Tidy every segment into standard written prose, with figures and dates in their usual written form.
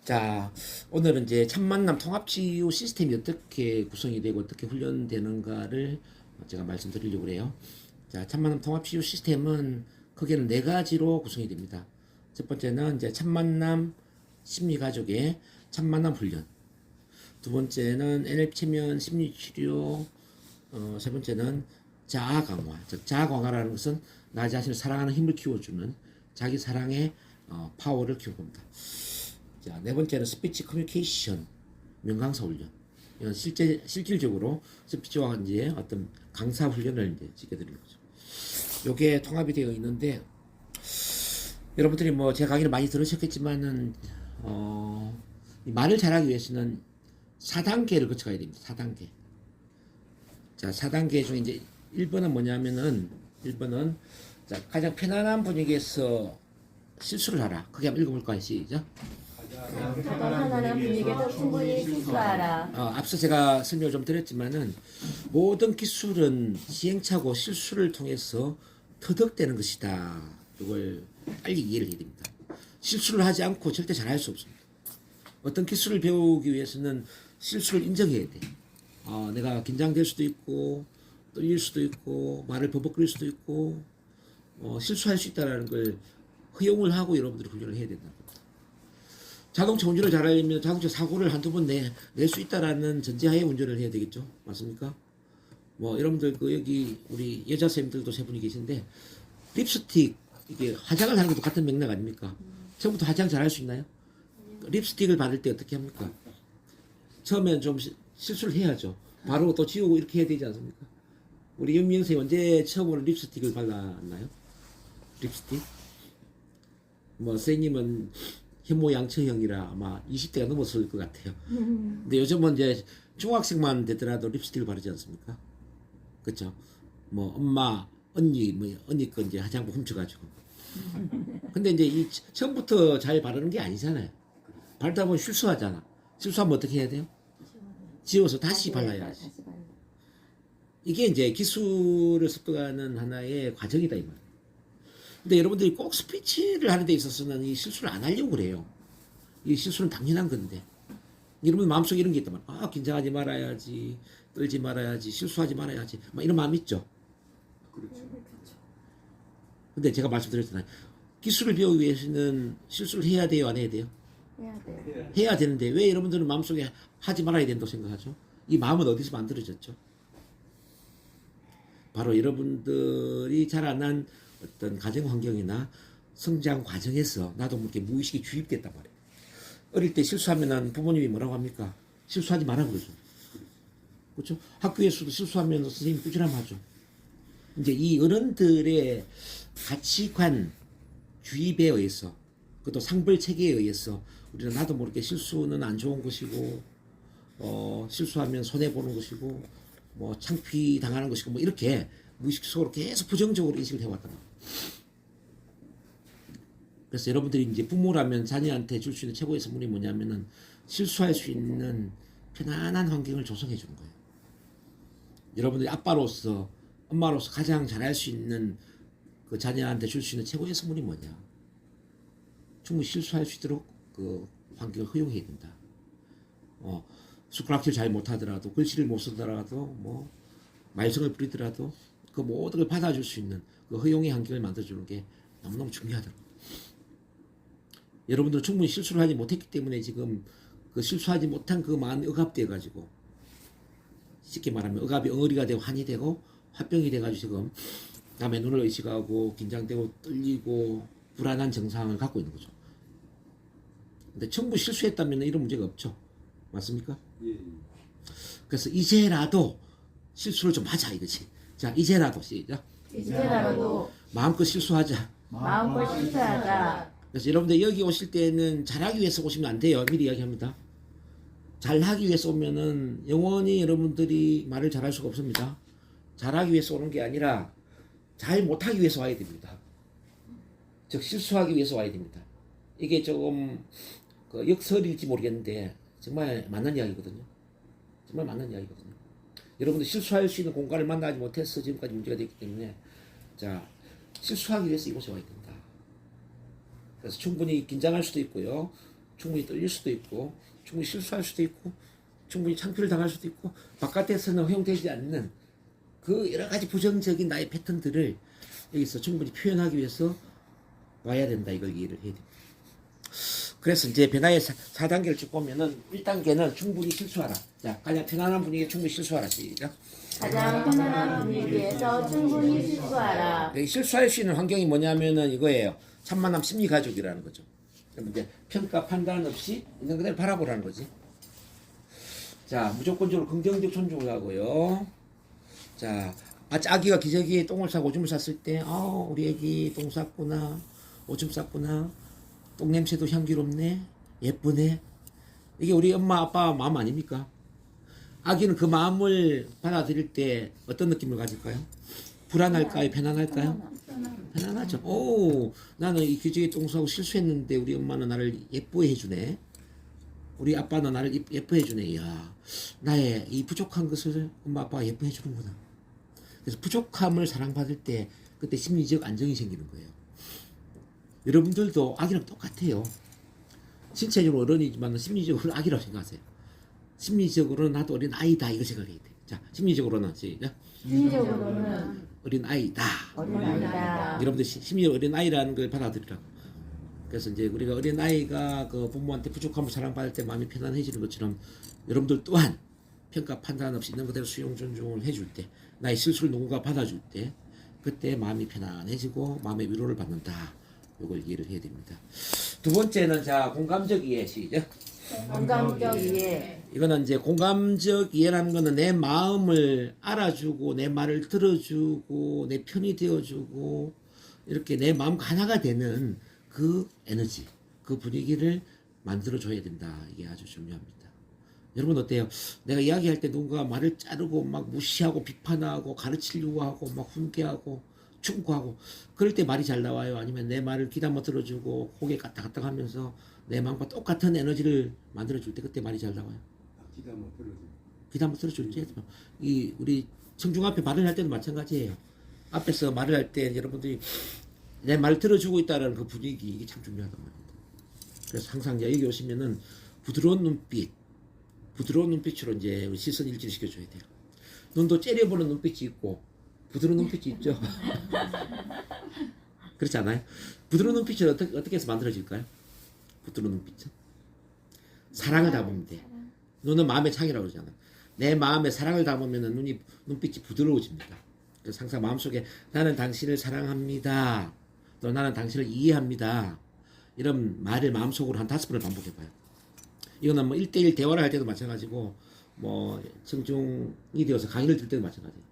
자, 오늘은 이제 첫 만남 통합치유 시스템이 어떻게 구성이 되고 어떻게 훈련되는가를 제가 말씀드리려고 해요. 자, 첫 만남 통합치유 시스템은 크게는 네 가지로 구성이 됩니다. 첫 번째는 이제 첫 만남 심리가족의 첫 만남 훈련. 두 번째는 NLP 체면 심리치료. 세 번째는 자아 강화. 즉, 자아 강화라는 것은 나 자신을 사랑하는 힘을 키워주는 자기 사랑의 파워를 키우는 겁니다. 자, 네 번째는 스피치 커뮤니케이션 명강사 훈련. 이건 실질적으로 스피치와 이제 어떤 강사 훈련을 이제 지켜드리는 거죠. 요게 통합이 되어 있는데, 여러분들이 뭐 제 강의를 많이 들으셨겠지만은, 이 말을 잘하기 위해서는 4단계를 거쳐가야 됩니다. 4단계. 자, 4단계 중에 이제 1번은 뭐냐면은, 1번은 자, 가장 편안한 분위기에서 실수를 하라. 크게 한번 읽어볼까요? 시작. 가장 편안한 분위기에서 충분히 실수하라. 앞서 제가 설명을 좀 드렸지만은 모든 기술은 시행착오 실수를 통해서 터득되는 것이다. 이걸 빨리 이해를 해야 됩니다. 실수를 하지 않고 절대 잘할 수 없습니다. 어떤 기술을 배우기 위해서는 실수를 인정해야 돼. 내가 긴장될 수도 있고 떨릴 수도 있고 말을 버벅거릴 수도 있고 실수할 수 있다는 걸 허용을 하고 여러분들이 훈련을 해야 된다. 자동차 운전을 잘하려면 자동차 사고를 한두 번 낼 수 있다라는 전제하에 운전을 해야 되겠죠. 맞습니까? 뭐, 여러분들, 여기, 우리 여자 쌤들도 세 분이 계신데, 립스틱, 이게 화장을 하는 것도 같은 맥락 아닙니까? 처음부터 화장 잘할 수 있나요? 립스틱을 바를 때 어떻게 합니까? 처음엔 좀 실수를 해야죠. 바로 또 지우고 이렇게 해야 되지 않습니까? 우리 윤미영 쌤 언제 처음으로 립스틱을 발랐나요? 립스틱? 뭐, 쌤님은 혐오양처형이라 아마 20대가 넘었을 것 같아요. 근데 요즘은 이제 중학생만 되더라도 립스틱을 바르지 않습니까? 그쵸? 뭐, 엄마, 언니, 뭐, 언니 거 이제 화장품 훔쳐가지고. 근데 이제 이 처음부터 잘 바르는 게 아니잖아요. 바르다 보면 실수하잖아. 실수하면 어떻게 해야 돼요? 지워서 다시 발라야지. 이게 이제 기술을 습득하는 하나의 과정이다, 이 말이에요. 근데 여러분들이 꼭 스피치를 하는 데 있어서는 이 실수를 안 하려고 그래요. 이 실수는 당연한 건데. 여러분 마음속에 이런 게 있단 말이에요. 긴장하지 말아야지, 떨지 말아야지, 실수하지 말아야지. 막 이런 마음 있죠. 그렇죠. 근데 제가 말씀드렸잖아요. 기술을 배우기 위해서는 실수를 해야 돼요, 안 해야 돼요? 해야 돼요. 해야 되는데 왜 여러분들은 마음속에 하지 말아야 된다고 생각하죠? 이 마음은 어디서 만들어졌죠? 바로 여러분들이 자라난 어떤 가정 환경이나 성장 과정에서 나도 모르게 무의식이 주입됐단 말이에요. 어릴 때 실수하면은 부모님이 뭐라고 합니까? 실수하지 마라 그러죠. 그렇죠? 학교에서도 실수하면 선생님이 꾸지람하죠. 이제 이 어른들의 가치관 주입에 의해서, 그것도 상벌 체계에 의해서 우리는 나도 모르게 실수는 안 좋은 것이고, 실수하면 손해 보는 것이고, 뭐 창피 당하는 것이고, 뭐 이렇게 무의식 속으로 계속 부정적으로 인식을 해왔단 말이에요. 그래서 여러분들이 이제 부모라면 자녀한테 줄 수 있는 최고의 선물이 뭐냐면은 실수할 수 있는 편안한 환경을 조성해 주는 거예요. 여러분들이 아빠로서, 엄마로서 가장 잘할 수 있는 그 자녀한테 줄 수 있는 최고의 선물이 뭐냐? 충분히 실수할 수 있도록 그 환경을 허용해야 된다. 숟가락질 잘 못하더라도, 글씨를 못 쓰더라도, 뭐 말썽을 부리더라도 그 모든 걸 받아줄 수 있는 그 허용의 환경을 만들어주는 게 너무너무 중요하더라고요. 여러분들은 충분히 실수를 하지 못했기 때문에 지금 그 실수하지 못한 그 마음이 억압되어 가지고, 쉽게 말하면 억압이 엉어리가 되고 한이 되고 화병이 돼가지고 지금 남의 눈을 의식하고 긴장되고 떨리고 불안한 증상을 갖고 있는 거죠. 근데 전부 실수했다면 이런 문제가 없죠. 맞습니까? 예. 그래서 이제라도 실수를 좀 하자 이거지. 자, 이제라도 시작. 이제라도 마음껏 실수하자. 마음껏 실수하자. 그래서 여러분들 여기 오실 때는 잘하기 위해서 오시면 안 돼요. 미리 이야기합니다. 잘하기 위해서 오면은 영원히 여러분들이 말을 잘할 수가 없습니다. 잘하기 위해서 오는 게 아니라 잘 못하기 위해서 와야 됩니다. 즉 실수하기 위해서 와야 됩니다. 이게 조금 그 역설일지 모르겠는데 정말 맞는 이야기거든요. 정말 맞는 이야기거든요. 여러분들 실수할 수 있는 공간을 만나지 못해서 지금까지 문제가 됐기 때문에, 자, 실수하기 위해서 이곳에 와야 된다. 그래서 충분히 긴장할 수도 있고요. 충분히 떨릴 수도 있고 충분히 실수할 수도 있고 충분히 창피를 당할 수도 있고 바깥에서는 허용되지 않는 그 여러 가지 부정적인 나의 패턴들을 여기서 충분히 표현하기 위해서 와야 된다. 이걸 이해를 해야 됩니다. 그래서 이제 변화의 4단계를 쭉 보면은 1단계는 충분히 실수하라. 자, 가장 편안한 분위기에 충분히 실수하라. 시작. 가장 편안한 분위기에서 충분히 실수하라. 네, 실수할 수 있는 환경이 뭐냐면은 이거예요. 참만남 심리 가족이라는 거죠. 그럼 이제 평가 판단 없이 있는 그대로 바라보라는 거지. 자, 무조건적으로 긍정적 존중을 하고요. 자, 아기가 기저귀에 똥을 싸고 오줌을 쌌을 때, 우리 애기 똥 쌌구나, 오줌 쌌구나, 똥 냄새도 향기롭네, 예쁘네. 이게 우리 엄마 아빠 마음 아닙니까? 아기는 그 마음을 받아들일 때 어떤 느낌을 가질까요? 불안할까요? 편안할까요? 편안하죠. 오, 나는 이 기저귀에 똥 싸고 실수했는데 우리 엄마는 나를 예뻐해 주네. 우리 아빠는 나를 예뻐해 주네. 이야, 나의 이 부족한 것을 엄마 아빠가 예뻐해 주는구나. 그래서 부족함을 사랑받을 때 그때 심리적 안정이 생기는 거예요. 여러분들도 아기랑 똑같아요. 신체적으로 어른이지만 심리적으로 아기라고 생각하세요. 심리적으로는 나도 어린 아이다 이걸 생각해야 돼. 자, 심리적으로는 시작. 심리적으로는 어린 아이다. 어린아이다. 여러분들 심리 어린 아이라는 걸 받아들이라고. 그래서 이제 우리가 어린 아이가 그 부모한테 부족함을 사랑받을 때 마음이 편안해지는 것처럼 여러분들 또한 평가 판단 없이 있는 그대로 수용 존중을 해줄 때, 나의 실수를 누군가 받아줄 때, 그때 마음이 편안해지고 마음의 위로를 받는다. 이걸 이해를 해야 됩니다. 두 번째는 자, 공감적 이해. 시작. 공감적 이해. 이거는 이제 공감적 이해라는 거는 내 마음을 알아주고 내 말을 들어주고 내 편이 되어주고 이렇게 내 마음과 하나가 되는 그 에너지, 그 분위기를 만들어줘야 된다. 이게 아주 중요합니다. 여러분 어때요? 내가 이야기할 때 누군가 말을 자르고 막 무시하고 비판하고 가르치려고 하고 막 훈계하고 충고하고 그럴 때 말이 잘 나와요? 아니면 내 말을 귀담아 들어주고 고개 까딱까딱 하면서 내 마음과 똑같은 에너지를 만들어줄 때 그때 말이 잘 나와요? 귀담아 들어줄 때 이 우리 청중 앞에 말을 할 때도 마찬가지예요. 앞에서 말을 할 때 여러분들이 내 말 들어주고 있다는 그 분위기 이게 참 중요하단 말입니다. 그래서 항상 이제 여기 오시면은 부드러운 눈빛으로 이제 우리 시선 일치를 시켜줘야 돼요. 눈도 째려보는 눈빛이 있고 부드러운 눈빛이 있죠. 그렇지 않아요? 부드러운 눈빛을 어떻게 해서 만들어질까요? 부드러운 눈빛은 사랑을 담으면 돼. 눈은 마음의 창이라고 그러잖아. 내 마음에 사랑을 담으면 눈빛이 부드러워집니다. 그래서 항상 마음속에 나는 당신을 사랑합니다. 또 나는 당신을 이해합니다. 이런 말을 마음속으로 한 5번을 반복해봐요. 이거는 뭐 1대1 대화를 할 때도 마찬가지고 뭐 청중이 되어서 강의를 들 때도 마찬가지예요.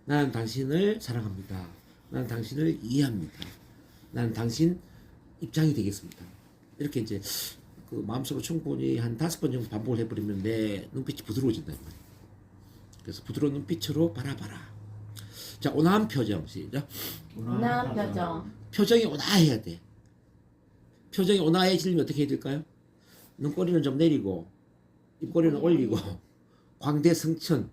나는 당신을 사랑합니다. 나는 당신을 이해합니다. 나는 당신 입장이 되겠습니다. 이렇게 이제 그 마음속으로 충분히 한 5번 정도 반복을 해버리면 내 눈빛이 부드러워진다. 그래서 부드러운 눈빛으로 바라봐라. 자, 온화한 표정. 시작. 온화한 표정. 표정이 온화해야 돼. 표정이 온화해지려면 어떻게 해야 될까요? 눈꼬리는 좀 내리고 입꼬리는 올리고 광대승천.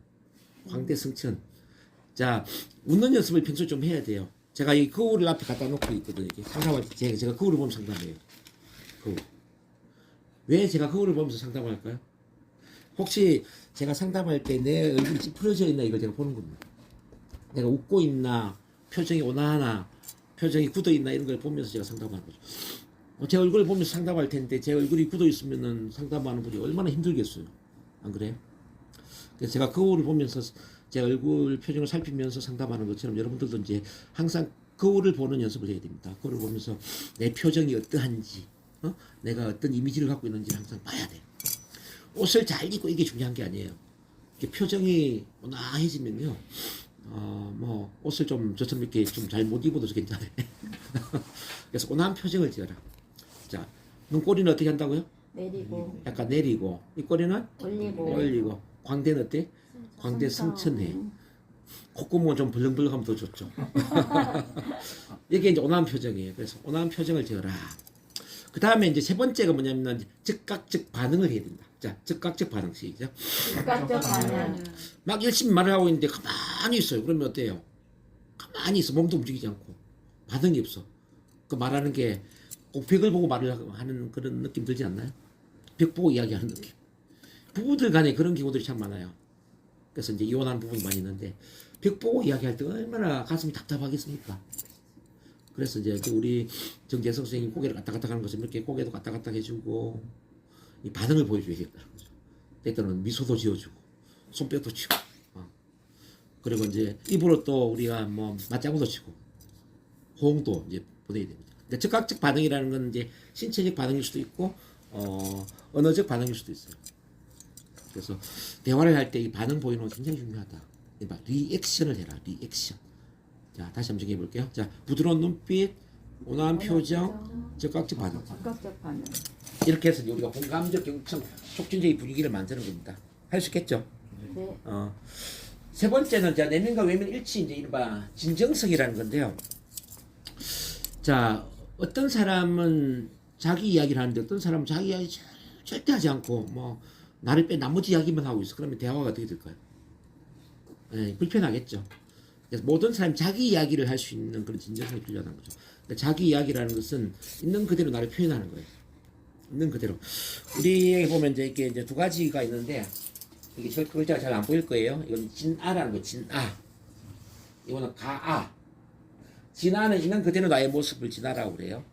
자, 웃는 연습을 평소에 좀 해야 돼요. 제가 이 거울을 앞에 갖다 놓고 있거든요. 상담할 때 제가 거울을 보면서 상담해요. 거울. 왜 제가 거울을 보면서 상담을 할까요? 혹시 제가 상담할 때 내 얼굴이 찌푸려져 있나 이걸 제가 보는 겁니다. 내가 웃고 있나, 표정이 온화하나, 표정이 굳어 있나 이런 걸 보면서 제가 상담하는 거죠. 제 얼굴을 보면서 상담할 텐데 제 얼굴이 굳어 있으면은 상담하는 분이 얼마나 힘들겠어요. 안 그래요? 그래서 제가 거울을 보면서 제 얼굴 표정을 살피면서 상담하는 것처럼 여러분들도 이제 항상 거울을 보는 연습을 해야 됩니다. 거울을 보면서 내 표정이 어떠한지, 내가 어떤 이미지를 갖고 있는지 항상 봐야 돼요. 옷을 잘 입고 이게 중요한 게 아니에요. 이렇게 표정이 온화해지면요, 뭐 옷을 좀 저처럼 이렇게 좀 잘 못 입어도 괜찮아요. 그래서 온화한 표정을 지어라. 자, 눈꼬리는 어떻게 한다고요? 내리고 약간 내리고, 입꼬리는 올리고, 광대는 어때? 광대 승천해. 콧구멍은 좀 벌렁벌렁하면 더 좋죠. 이게 이제 온화한 표정이에요. 그래서 온화한 표정을 지어라. 그 다음에 이제 세 번째가 뭐냐면 즉각적 반응을 해야 된다. 자, 즉각적 반응 시작. 즉각적 반응. 막 열심히 말을 하고 있는데 가만히 있어요. 그러면 어때요? 가만히 있어. 몸도 움직이지 않고 반응이 없어. 그 말하는 게 옥벽을 보고 말을 하는 그런 느낌 들지 않나요? 벽 보고 이야기하는 느낌. 부부들 간에 그런 경우들이 참 많아요. 그래서 이제 이혼하는 부분이 많이 있는데 벽 보고 이야기할 때 얼마나 가슴이 답답하겠습니까? 그래서 이제 우리 정재석 선생님 고개를 갔다 갔다 하는 것처럼 이렇게 고개도 갔다 갔다 해주고 이 반응을 보여줘야겠다는 거죠. 때때로는 미소도 지어주고 손뼉도 치고 그리고 이제 입으로 또 우리가 뭐 맞장구도 치고 호응도 이제 보내야 됩니다. 근데 즉각적 반응이라는 건 이제 신체적 반응일 수도 있고 언어적 반응일 수도 있어요. 그래서 대화를 할 때 이 반응 보이는 건 굉장히 중요하다. 리액션을 해라. 리액션. 자, 다시 한번 정해 볼게요. 자, 부드러운 눈빛, 온화한 표정, 적극적 반응. 적극적 반응. 이렇게 해서 우리가 공감적, 경청, 촉진적인 분위기를 만드는 겁니다. 할 수 있겠죠? 네. 세 번째는 자, 내면과 외면 일치 이제 이른바 진정성이라는 건데요. 자, 어떤 사람은 자기 이야기를 하는데 어떤 사람은 자기 이야기 절대 하지 않고 뭐 나를 빼 나머지 이야기만 하고 있어. 그러면 대화가 어떻게 될까요? 네, 불편하겠죠. 그래서 모든 사람이 자기 이야기를 할 수 있는 그런 진정성이 필요하다는 거죠. 그러니까 자기 이야기라는 것은 있는 그대로 나를 표현하는 거예요. 있는 그대로. 우리에게 보면 이제 두 가지가 있는데 이게 글자가 잘 안 보일 거예요. 이건 진아라는 거, 진아. 이거는 가아. 진아는 있는 그대로 나의 모습을 진아라고 그래요.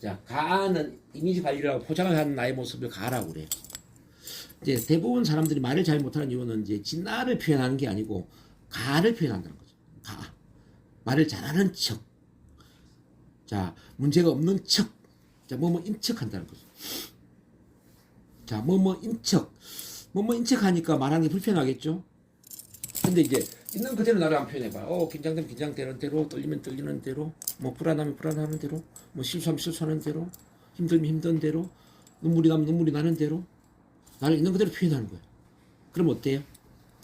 자, 가아는 이미지 관리를 하고 포장을 하는 나의 모습을 가아라고 그래요. 이제 대부분 사람들이 말을 잘 못하는 이유는 이제 진아를 표현하는 게 아니고 가를 표현한다는 거죠. 가. 말을 잘하는 척. 자, 문제가 없는 척. 자, 인척한다는 거죠. 자, 인척. 인척하니까 말하는 게 불편하겠죠? 근데 이제 있는 그대로 나를 안 표현해봐. 긴장되면 긴장되는 대로, 떨리면 떨리는 대로, 뭐 불안하면 불안하는 대로, 뭐 실수하면 실수하는 대로, 힘들면 힘든 대로, 눈물이 나면 눈물이 나는 대로, 나를 있는 그대로 표현하는 거예요. 그럼 어때요?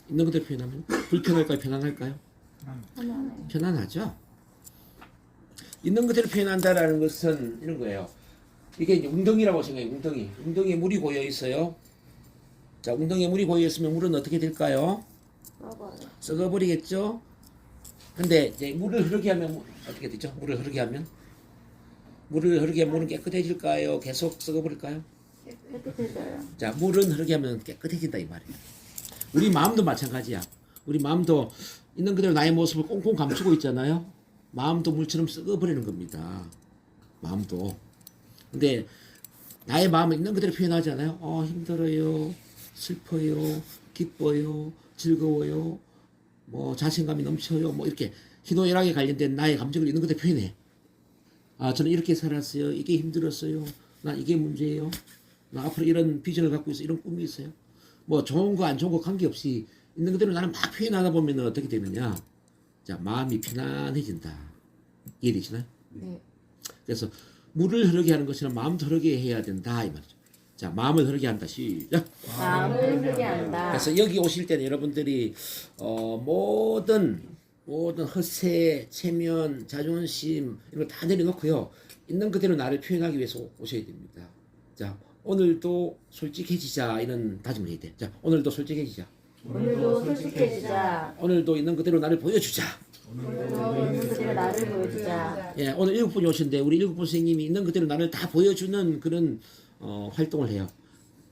있는 그대로 표현하면 불편할까요? 편안할까요? 편안해요. 편안하죠. 있는 그대로 표현한다라는 것은 이런 거예요. 이게 이제 웅덩이라고 생각해요. 웅덩이에 물이 고여 있어요. 자, 웅덩이에 물이 고여 있으면 물은 어떻게 될까요? 썩어버리겠죠. 근데 이제 물을 흐르게 하면 어떻게 되죠? 물을 흐르게 하면 물은 깨끗해질까요? 계속 썩어버릴까요? 깨끗해져요. 자, 물은 흐르게 하면 깨끗해진다 이 말이에요. 우리 마음도 마찬가지야. 우리 마음도 있는 그대로 나의 모습을 꽁꽁 감추고 있잖아요. 마음도 물처럼 썩어버리는 겁니다. 마음도. 근데 나의 마음을 있는 그대로 표현하잖아요. 힘들어요. 슬퍼요. 기뻐요. 즐거워요. 뭐 자신감이 넘쳐요. 뭐 이렇게 희노애락에 관련된 나의 감정을 있는 그대로 표현해. 저는 이렇게 살았어요. 이게 힘들었어요. 나 이게 문제예요. 나 앞으로 이런 비전을 갖고 있어. 이런 꿈이 있어요. 뭐 좋은 거 안 좋은 거 관계없이 있는 그대로 나는 막 표현하다 보면 어떻게 되느냐. 자, 마음이 편안해진다. 이해되시나요? 네. 그래서 물을 흐르게 하는 것처럼 마음도 흐르게 해야 된다 이 말이죠. 자, 마음을 흐르게 한다. 시작. 마음을 흐르게 한다. 그래서 여기 오실 때는 여러분들이 모든 허세, 체면, 자존심 이런 거 다 내려놓고요. 있는 그대로 나를 표현하기 위해서 오셔야 됩니다. 자, 오늘도 솔직해지자 이런 다짐을 해야 돼. 자, 오늘도 솔직해지자. 오늘도 솔직해지자. 오늘도 있는 그대로 나를 보여주자. 오늘도 있는 그대로 나를 보여주자. 예, 오늘 7분이 오신데 우리 7분 선생님이 있는 그대로 나를 다 보여주는 그런 활동을 해요.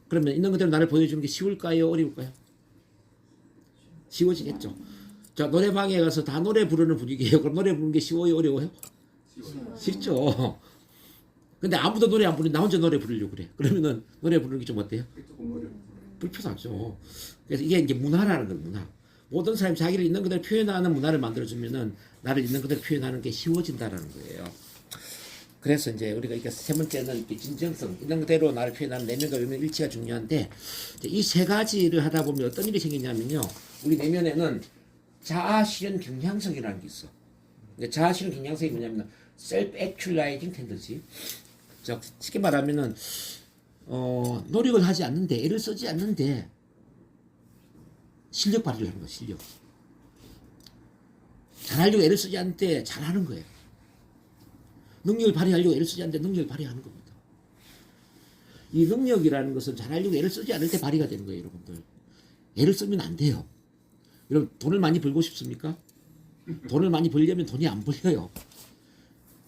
그러면 있는 그대로 나를 보여주는 게 쉬울까요? 어려울까요? 쉬워지겠죠. 자, 노래방에 가서 다 노래 부르는 분위기예요. 그럼 노래 부르는 게 쉬워요? 어려워요? 쉽죠. 근데 아무도 노래 안 부르는데 나 혼자 노래 부르려고 그래. 그러면은 노래 부르는 게 좀 어때요? 불편하죠. 그래서 이게 이제 문화라는 거예요. 문화. 모든 사람이 자기를 있는 그대로 표현하는 문화를 만들어주면은 나를 있는 그대로 표현하는 게 쉬워진다라는 거예요. 그래서 이제 우리가 이게 세 번째는 진정성, 있는 그대로 나를 표현하는 내면과 외면 일치가 중요한데 이 세 가지를 하다 보면 어떤 일이 생기냐면요. 우리 내면에는 자아 실현 경향성이라는 게 있어. 자아 실현 경향성이 뭐냐면 self actualizing tendency. 자, 쉽게 말하면은 노력을 하지 않는데 애를 쓰지 않는데 실력 발휘를 하는 거야. 실력. 잘하려고 애를 쓰지 않는데 잘하는 거예요. 능력을 발휘하려고 애를 쓰지 않는데 능력을 발휘하는 겁니다. 이 능력이라는 것은 잘하려고 애를 쓰지 않을 때 발휘가 되는 거예요. 여러분들. 애를 쓰면 안 돼요. 여러분 돈을 많이 벌고 싶습니까? 돈을 많이 벌려면 돈이 안 벌려요.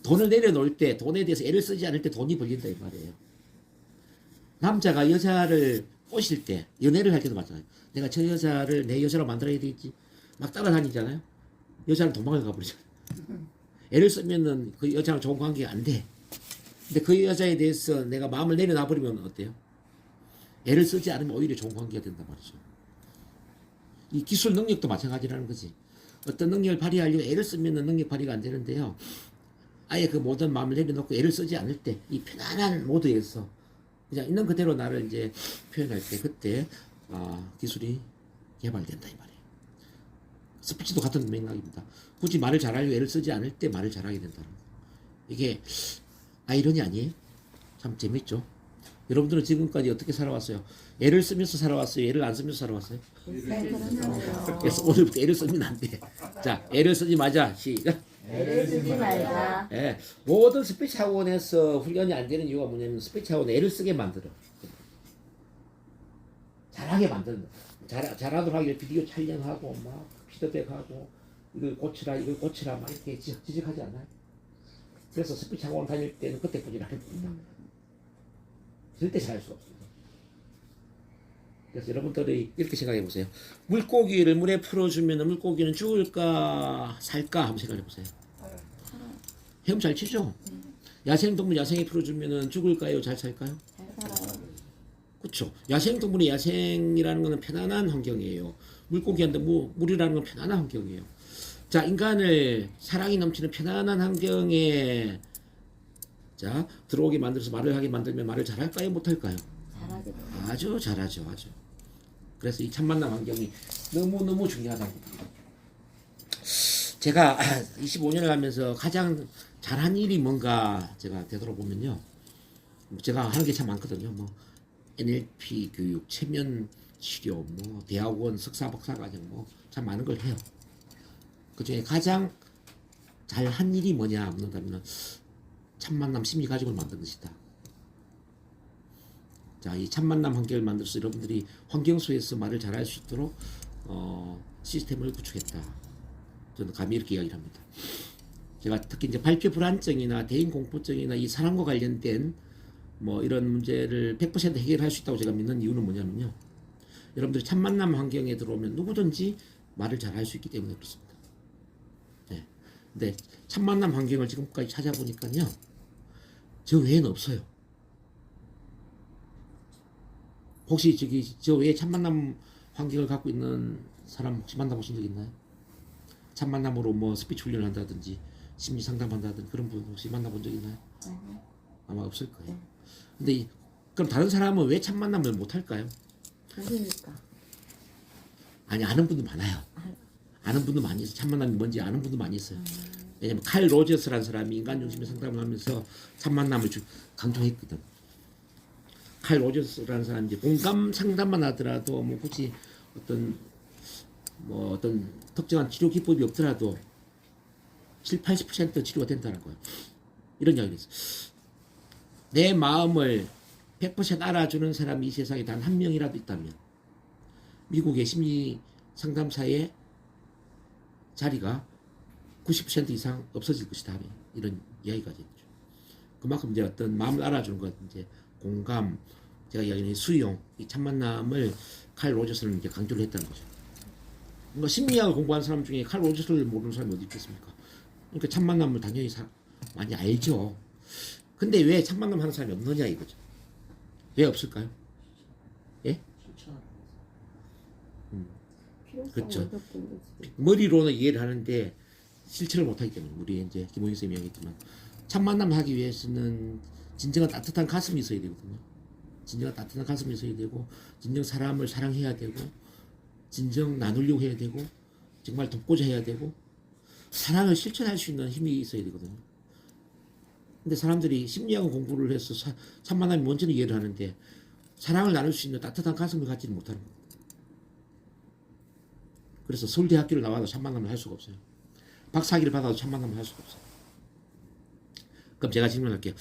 돈을 내려놓을 때 돈에 대해서 애를 쓰지 않을 때 돈이 벌린다 이 말이에요. 남자가 여자를 꼬실 때, 연애를 할 때도 마찬가지. 내가 저 여자를 내 여자로 만들어야 되겠지. 막 따라다니잖아요. 여자는 도망을 가버리잖아요. 애를 쓰면은 그 여자랑 좋은 관계가 안 돼. 근데 그 여자에 대해서 내가 마음을 내려놔버리면 어때요? 애를 쓰지 않으면 오히려 좋은 관계가 된단 말이죠. 이 기술 능력도 마찬가지라는 거지. 어떤 능력을 발휘하려고 애를 쓰면은 능력 발휘가 안 되는데요. 아예 그 모든 마음을 내려놓고 애를 쓰지 않을 때, 이 편안한 모드에서 그냥 있는 그대로 나를 이제 표현할 때, 그때 기술이 개발된다 이 말이에요. 스피치도 같은 맥락입니다. 굳이 말을 잘하려고 애를 쓰지 않을 때 말을 잘하게 된다는 거예요. 이게 아이러니 아니에요? 참 재밌죠? 여러분들은 지금까지 어떻게 살아왔어요? 애를 쓰면서 살아왔어요? 애를 안 쓰면서 살아왔어요? 그래서 오늘부터 애를 쓰면 안 돼. 자, 애를 쓰지 마자. 시작. 애를 쓰지 말자. 예, 모든 스피치 학원에서 훈련이 안 되는 이유가 뭐냐면 스피치 학원 애를 쓰게 만들어. 잘하게 만드는 거야. 잘하도록 하길 비디오 촬영하고 막 피드백하고 이걸 고치라 막 이렇게 지적하지 않아요? 그래서 스피치 학원 다닐 때는 그때 꾸준히 할 겁니다. 절대 잘할 수가 없습니다. 그래서 여러분들이 이렇게 생각해 보세요. 물고기를 물에 풀어주면 물고기는 죽을까 살까 한번 생각해 보세요. 헤엄 잘 치죠? 야생동물 야생에 풀어주면 죽을까요? 잘 살까요? 잘 살아요. 그렇죠. 야생동물의 야생이라는 것은 편안한 환경이에요. 물고기한테 물이라는 건 편안한 환경이에요. 자, 인간을 사랑이 넘치는 편안한 환경에 자 들어오게 만들어서 말을 하게 만들면 말을 잘할까요? 못할까요? 잘하게 돼요. 아주 잘하죠. 아주. 그래서 이 첫 만남 환경이 너무너무 중요하다고. 제가 25년을 하면서 가장 잘한 일이 뭔가 제가 되돌아보면요. 제가 하는 게 참 많거든요. 뭐 NLP 교육, 체면 치료, 뭐 대학원 석사 박사 과정 뭐 참 많은 걸 해요. 그 중에 가장 잘한 일이 뭐냐 묻는다면 첫 만남 심리 가족을 만든 것이다. 자, 이 첫 만남 환경을 만들어서 여러분들이 환경 속에서 말을 잘할 수 있도록 시스템을 구축했다. 저는 감히 이렇게 이야기를 합니다. 제가 특히 이제 발표 불안증이나 대인 공포증이나 이 사람과 관련된 뭐 이런 문제를 100% 해결할 수 있다고 제가 믿는 이유는 뭐냐면요. 여러분들이 첫 만남 환경에 들어오면 누구든지 말을 잘할 수 있기 때문에 그렇습니다. 네. 근데 첫 만남 환경을 지금까지 찾아보니까요. 저 외에는 없어요. 혹시 저 외에 첫 만남 환경을 갖고 있는 사람 혹시 만나보신 적 있나요? 첫 만남으로 뭐 스피치 훈련을 한다든지 심리 상담한다든지 그런 분 혹시 만나본 적 있나요? 아마 없을 거예요. 근데 그럼 다른 사람은 왜 첫 만남을 못 할까요? 모르니까. 아니, 아는 분도 많아요. 아는 분도 많이 있어요. 첫 만남이 뭔지 아는 분도 많이 있어요. 왜냐면 칼 로저스라는 사람이 인간 중심의 상담을 하면서 첫 만남을 강조했거든. 칼 로저스라는 사람이 이제 공감 상담만 하더라도 뭐 굳이 어떤 특정한 치료 기법이 없더라도 70-80% 치료가 된다는 거예요. 이런 이야기를 했어요. 내 마음을 100% 알아주는 사람이 이 세상에 단 한 명이라도 있다면 미국의 심리 상담사의 자리가 90% 이상 없어질 것이다. 이런 이야기까지 했죠. 그만큼 이제 어떤 마음을 알아주는 것, 이제 공감, 제가 이야기하는 수용, 이 첫 만남을 칼 로저스는 이제 강조를 했다는 거죠. 뭔가 심리학을 공부한 사람 중에 칼 로저스를 모르는 사람이 어디 있겠습니까? 그러니까 첫 만남을 당연히 많이 알죠. 근데 왜 첫 만남 하는 사람이 없느냐 이거죠. 왜 없을까요? 예? 그렇죠. 머리로는 이해를 하는데 실천을 못하기 때문에 우리 이제 김호영 쌤이 얘기했지만 첫 만남 하기 위해서는 진정한 따뜻한 가슴이 있어야 되거든요. 진정한 따뜻한 가슴이 있어야 되고 진정 사람을 사랑해야 되고 진정 나누려고 해야 되고 정말 돕고자 해야 되고 사랑을 실천할 수 있는 힘이 있어야 되거든요. 근데 사람들이 심리학을 공부를 해서 첫 만남이 뭔지는 이해를 하는데 사랑을 나눌 수 있는 따뜻한 가슴을 갖지는 못하는 겁니다. 그래서 서울대학교를 나와도 첫 만남을 할 수가 없어요. 박사학위를 받아도 첫 만남을 할 수가 없어요. 그럼 제가 질문할게요.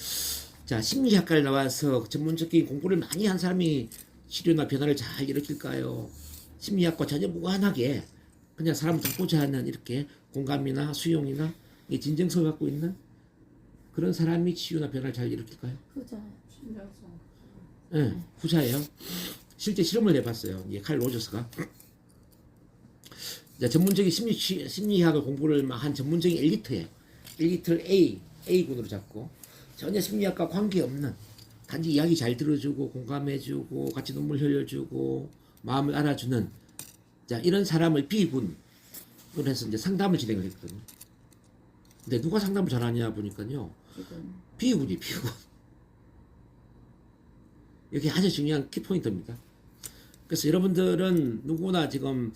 자, 심리학과를 나와서 전문적인 공부를 많이 한 사람이 치료나 변화를 잘 일으킬까요? 심리학과 전혀 무관하게 그냥 사람을 돕고자 하는 이렇게 공감이나 수용이나 진정성을 갖고 있는 그런 사람이 치유나 변화를 잘 일으킬까요? 후자요. 예, 후자예요. 실제 실험을 해봤어요. 이제 칼 로저스가. 이제 전문적인 심리학을 공부를 막 한 전문적인 엘리트를 A군으로 잡고 전혀 심리학과 관계없는 단지 이야기 잘 들어주고 공감해주고 같이 눈물 흘려주고 마음을 알아주는 자 이런 사람을 B군으로 해서 이제 상담을 진행을 했거든요. 근데 누가 상담을 잘하냐 보니까요. 지금 B군이 B군. 이게 아주 중요한 키포인트입니다. 그래서 여러분들은 누구나 지금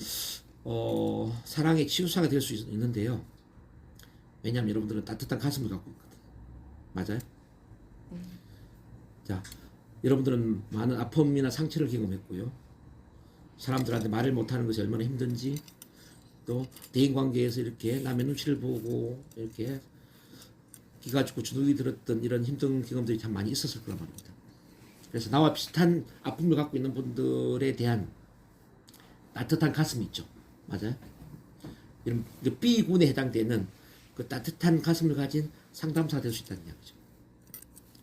사랑의 치유사가 될 수 있는데요. 왜냐하면 여러분들은 따뜻한 가슴을 갖고 있거든요. 맞아요? 자, 여러분들은 많은 아픔이나 상처를 경험했고요. 사람들한테 말을 못하는 것이 얼마나 힘든지, 또 대인관계에서 이렇게 남의 눈치를 보고 이렇게 기가 죽고 주눅이 들었던 이런 힘든 경험들이 참 많이 있었을 거란 말입니다. 그래서 나와 비슷한 아픔을 갖고 있는 분들에 대한 따뜻한 가슴이 있죠. 맞아요? 이런 B군에 해당되는 그 따뜻한 가슴을 가진 상담사가 될 수 있다는 이야기죠.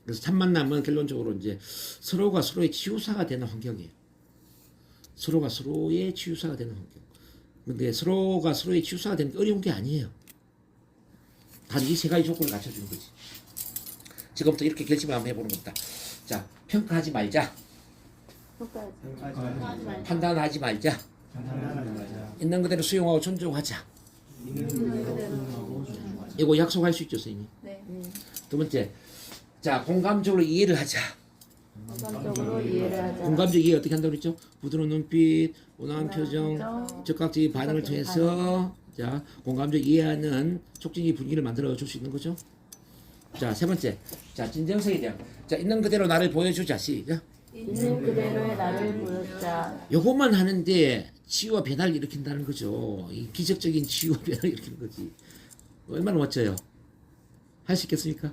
그래서 참 만남은 결론적으로 이제 서로가 서로의 치유사가 되는 환경이에요. 서로가 서로의 치유사가 되는 환경. 근데 서로가 서로의 치유사가 되는 게 어려운 게 아니에요. 단 이 세 가지 조건을 갖춰주는 거지. 지금부터 이렇게 결심을 한번 해보는 겁니다. 자, 평가하지 말자. 평가하지 판단하지 말자. 있는 그대로 수용하고 존중하자. 이거 약속할 수 있죠, 선생님. 네. 두 번째, 자 공감적으로 이해를 하자. 공감적으로 이해를 하자. 공감적 이해 어떻게 한다고 그랬죠? 부드러운 눈빛, 온화한 표정, 적극적인 반응을 통해서 자 공감적 이해하는 촉진의 분위기를 만들어 줄 수 있는 거죠. 자 세 번째, 자 진정성에 대한 자 있는 그대로 나를 보여주자. 시작. 있는 그대로의 나를 보여주자. 요것만 하는데 치유와 변화를 일으킨다는 거죠. 이 기적적인 치유와 변화를 일으키는 거지. 얼마나 멋져요. 할 수 있겠습니까?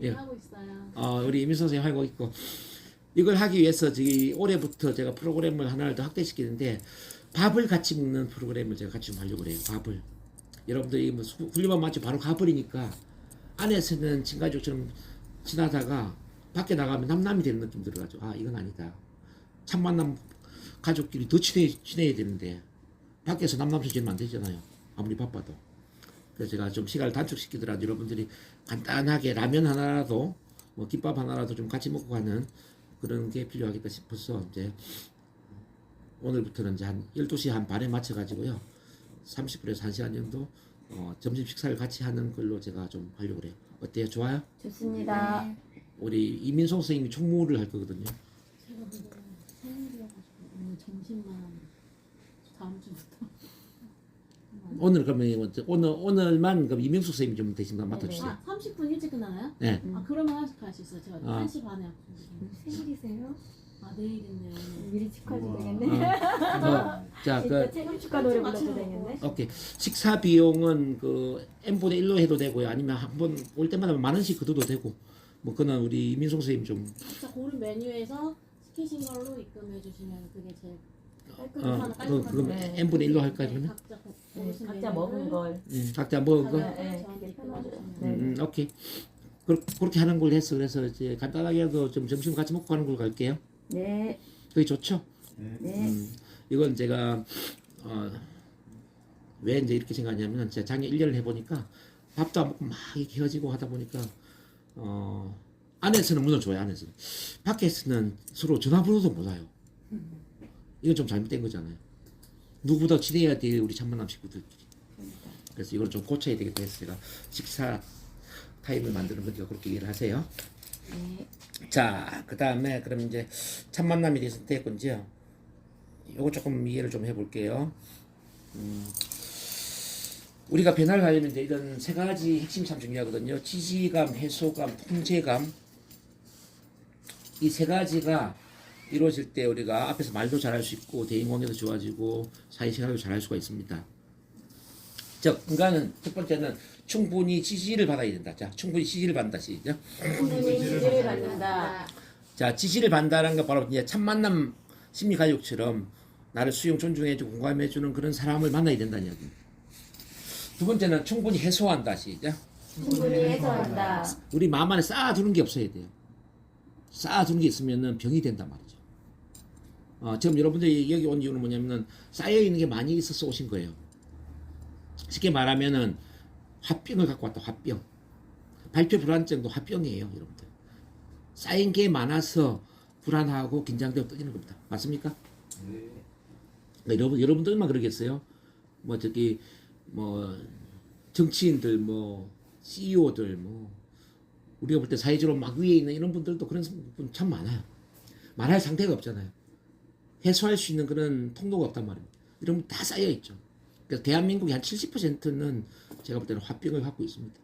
예. 하고 있어요. 우리 이민수 선생님 하고 있고 이걸 하기 위해서 저기 올해부터 제가 프로그램을 하나를 더 확대시키는데 밥을 같이 먹는 프로그램을 제가 같이 좀 하려고 그래요. 밥을 여러분들이 뭐 훈련만 마치 바로 가버리니까 안에서는 친가족처럼 지나다가 밖에 나가면 남남이 되는 느낌 들어가지고 아 이건 아니다. 참 만남 가족끼리 더 친해야 되는데 밖에서 남남서 지내면 안 되잖아요. 아무리 바빠도. 그래서 제가 좀 시간을 단축시키더라도 여러분들이 간단하게 라면 하나라도 뭐 김밥 하나라도 좀 같이 먹고 가는 그런 게 필요하겠다 싶어서 이제 오늘부터는 이제 한 12시 한 반에 맞춰 가지고요 30분에서 1시간 정도 점심 식사를 같이 하는 걸로 제가 좀 하려고 그래요. 어때요? 좋아요? 좋습니다. 우리 이민송 선생님이 총무를 할 거거든요. 제가 근데 생일이어가지고 오늘 점심만 다음 주부터. 오늘 그러면 오늘만 그럼 이민숙 선생님이 좀 대신 맡아주세요. 아 30분 일찍 끝나나요? 네. 아 그러면 할 수 있어요. 제가 아. 1시 반에 약속이거든요. 생일이세요? 아 내일인데요. 오늘. 미리 축하해도 우와. 되겠네. 자, 그 생일 축하 노래 불러도 되겠네. 오케이. 식사 비용은 그 n분의 1로 해도 되고요. 아니면 한 번 올 때마다 10,000원씩 걷어도 되고. 뭐 그는 우리 이민송 선생님 좀 각자 고른 메뉴에서 시키신 걸로 입금해 주시면 그게 제일 그럼 n분의 1로 할까요 그러면? 각자 각자 먹은 걸. 각자 먹은 거. 네, 저한테 그게 입금하시면 편하죠. 오케이. 그렇게 하는 걸로 했어. 그래서 이제 간단하게라도 좀 점심 같이 먹고 가는 걸로 갈게요. 네. 그게 좋죠? 네. 이건 제가 왜 이제 이렇게 생각하냐면 제가 작년 1년을 해보니까 밥도 안 먹고 막 이렇게 헤어지고 하다 보니까 안에서는 물론 좋아요. 안에서는 밖에서는 서로 전화번호도 몰라요. 이건 좀 잘못된 거잖아요. 누구보다 친해야 돼 우리 참만남 식구들끼리. 그래서 이걸 좀 고쳐야 되겠다 해서 제가 식사 타임을 만드는 거니까 그렇게 이해를 하세요. 네. 자, 그 다음에 그럼 이제 참 만남에 대해서 됐고 이제 요거 조금 이해를 좀 해볼게요. 우리가 변화를 하려면 이제 이런 세 가지 핵심이 참 중요하거든요. 지지감, 해소감, 통제감. 이 세 가지가 이루어질 때 우리가 앞에서 말도 잘할 수 있고 대인관계도 좋아지고 사회생활도 잘할 수가 있습니다. 즉, 인간은 첫 번째는 충분히 지지를 받아야 된다. 자, 충분히 지지를 받는다. 시죠. 충분히 지지를 받는다. 자, 지지를 받는다는 건 바로 이제 참 만남 심리가족처럼 나를 수용, 존중해주고 공감해주는 그런 사람을 만나야 된다는 이야기입니다. 두 번째는 충분히 해소한다. 시죠. 충분히 해소한다. 우리 마음 안에 쌓아두는 게 없어야 돼요. 쌓아두는 게 있으면은 병이 된단 말이죠. 지금 여러분들이 여기 온 이유는 뭐냐면은 쌓여있는 게 많이 있어서 오신 거예요. 쉽게 말하면은 화병을 갖고 왔다. 화병. 발표 불안증도 화병이에요. 여러분들. 쌓인 게 많아서 불안하고 긴장되고 떨리는 겁니다. 맞습니까? 그러니까 여러분들만 그러겠어요? 뭐 저기 뭐 정치인들 뭐 CEO들 뭐 우리가 볼 때 사회적으로 막 위에 있는 이런 분들도 그런 분 참 많아요. 말할 상대가 없잖아요. 해소할 수 있는 그런 통로가 없단 말입니다. 이런 분 다 쌓여 있죠. 그래서 대한민국의 한 70%는 제가 볼 때는 화병을 갖고 있습니다.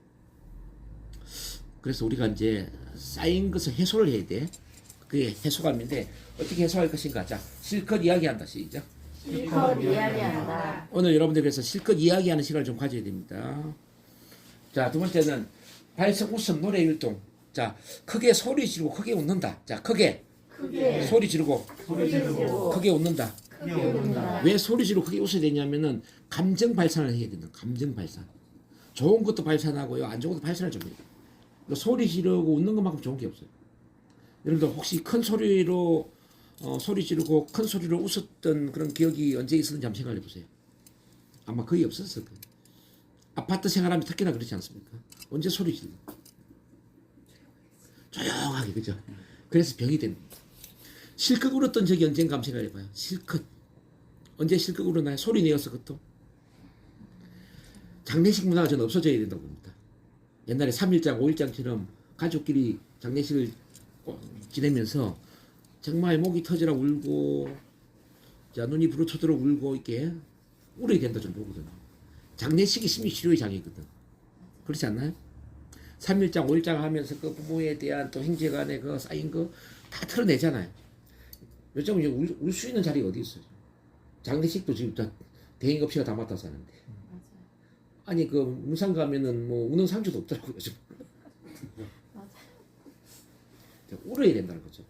그래서 우리가 이제 쌓인 것을 해소를 해야 돼. 그게 해소감인데 어떻게 해소할 것인가. 자, 실컷 이야기한다. 시작. 실컷 이야기한다. 오늘 여러분들 그래서 실컷 이야기하는 시간을 좀 가져야 됩니다. 자, 두 번째는 발성, 웃음, 노래 율동. 자, 크게 소리 지르고 크게 웃는다. 자, 크게 소리 지르고 크게 웃는다. 크게 웃는다. 왜 소리 지르고 크게 웃어야 되냐면은 감정 발산을 해야 된다. 감정 발산. 좋은 것도 발산하고요, 안 좋은 것도 발산을 좀 해요. 그러니까 소리 지르고 웃는 것만큼 좋은 게 없어요. 여러분들 혹시 큰 소리로 소리 지르고 큰 소리로 웃었던 그런 기억이 언제 있었는지 한번 생각해 보세요. 아마 거의 없었을 거예요. 아파트 생활하면 특히나 그렇지 않습니까? 언제 소리 지르고 조용하게, 그죠? 그래서 병이 되는 거예요. 실컷 울었던 적이 언젠가 한번 생각해 봐요. 실컷. 언제 실컷 울었나요? 소리 내어서 그것도. 장례식 문화가 저는 없어져야 된다고 봅니다. 옛날에 3일장, 5일장처럼 가족끼리 장례식을 지내면서 정말 목이 터지라 울고, 자, 눈이 부르쳐들어 울고, 이렇게 울어야 된다 좀 보거든요. 장례식이 심리치료의 장이거든. 그렇지 않나요? 3일장, 5일장 하면서 그 부모에 대한 또 형제간에 그 쌓인 거 다 털어내잖아요. 요즘은 울 수 있는 자리가 어디 있어요? 장례식도 지금 다 대행업체가 다 맡아서 하는데. 아니, 그 문상 가면은 뭐 우는 상주도 없더라고요. 요즘. 자, 울어야 된다는 거죠.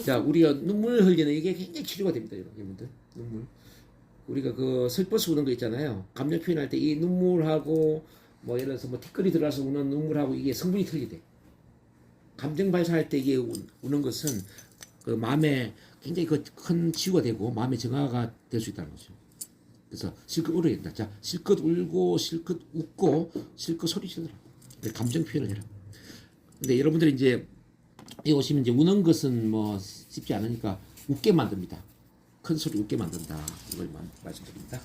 자, 우리가 눈물 흘리는 이게 굉장히 치료가 됩니다, 여러분들. 눈물. 우리가 그 슬퍼서 우는 거 있잖아요. 감정 표현할 때 이 눈물하고 뭐 예를 들어서 뭐 티끌이 들어가서 우는 눈물하고 이게 성분이 틀리대. 감정 발산할 때 이게 우는 것은 그 마음에 굉장히 그 큰 치유가 되고 마음의 정화가 될 수 있다는 거죠. 그래서 실컷 울어야 된다. 자, 실컷 울고 실컷 웃고 실컷 소리 지르라. 감정 표현을 해라. 근데 여러분들이 이제 여기 오시면 이제 우는 것은 뭐 쉽지 않으니까 웃게 만듭니다. 큰 소리 웃게 만든다. 이걸 말씀드립니다.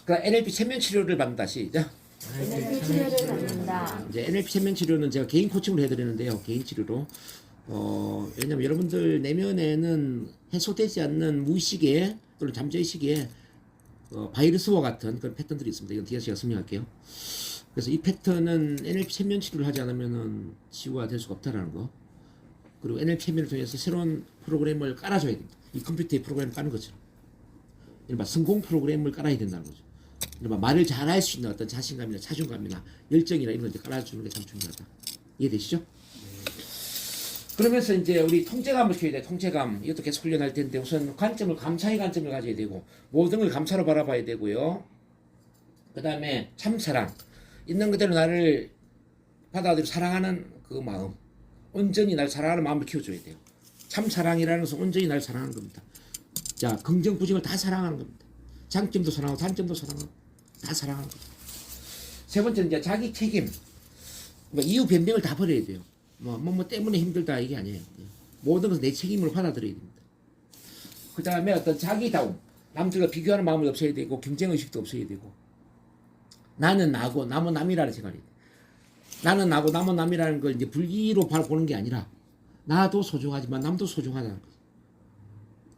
그러니까 NLP 체면 치료를 받는다. 시작. NLP 치료를 받는다. 이제 NLP 체면 치료는 제가 개인 코칭을 해드리는데요. 개인 치료로. 왜냐면 여러분들 내면에는 해소되지 않는 무의식에 또는 잠재의식에 바이러스와 같은 그런 패턴들이 있습니다. 이건 뒤에서 제가 설명할게요. 그래서 이 패턴은 NLP 체면 치료를 하지 않으면은 치유가 될 수가 없다라는 거. 그리고 NLP 체면을 통해서 새로운 프로그램을 깔아줘야 됩니다. 이 컴퓨터에 프로그램을 까는 것처럼. 이른바 성공 프로그램을 깔아야 된다는 거죠. 이른바 말을 잘할 수 있는 어떤 자신감이나 자존감이나 열정이나 이런 걸 깔아주는 게 참 중요하다. 이해되시죠? 그러면서 이제 우리 통제감을 키워야 돼. 통제감. 이것도 계속 훈련할 텐데 우선 관점을 감사의 관점을 가져야 되고 모든 걸 감사로 바라봐야 되고요. 그 다음에 참사랑. 있는 그대로 나를 받아들이고 사랑하는 그 마음. 온전히 날 사랑하는 마음을 키워줘야 돼요. 참사랑이라는 것은 온전히 날 사랑하는 겁니다. 자, 긍정, 부정을 다 사랑하는 겁니다. 장점도 사랑하고 단점도 사랑하고 다 사랑하는 겁니다. 세 번째는 이제 자기 책임. 그러니까 이유 변명을 다 버려야 돼요. 뭐 때문에 힘들다 이게 아니에요. 모든 것을 내 책임으로 받아들여야 됩니다. 그 다음에 어떤 자기다움. 남들과 비교하는 마음이 없어야 되고 경쟁의식도 없어야 되고 나는 나고 남은 남이라는 생각이 돼요. 나는 나고 남은 남이라는 걸 이제 분리로 보는 게 아니라 나도 소중하지만 남도 소중하다는 거죠.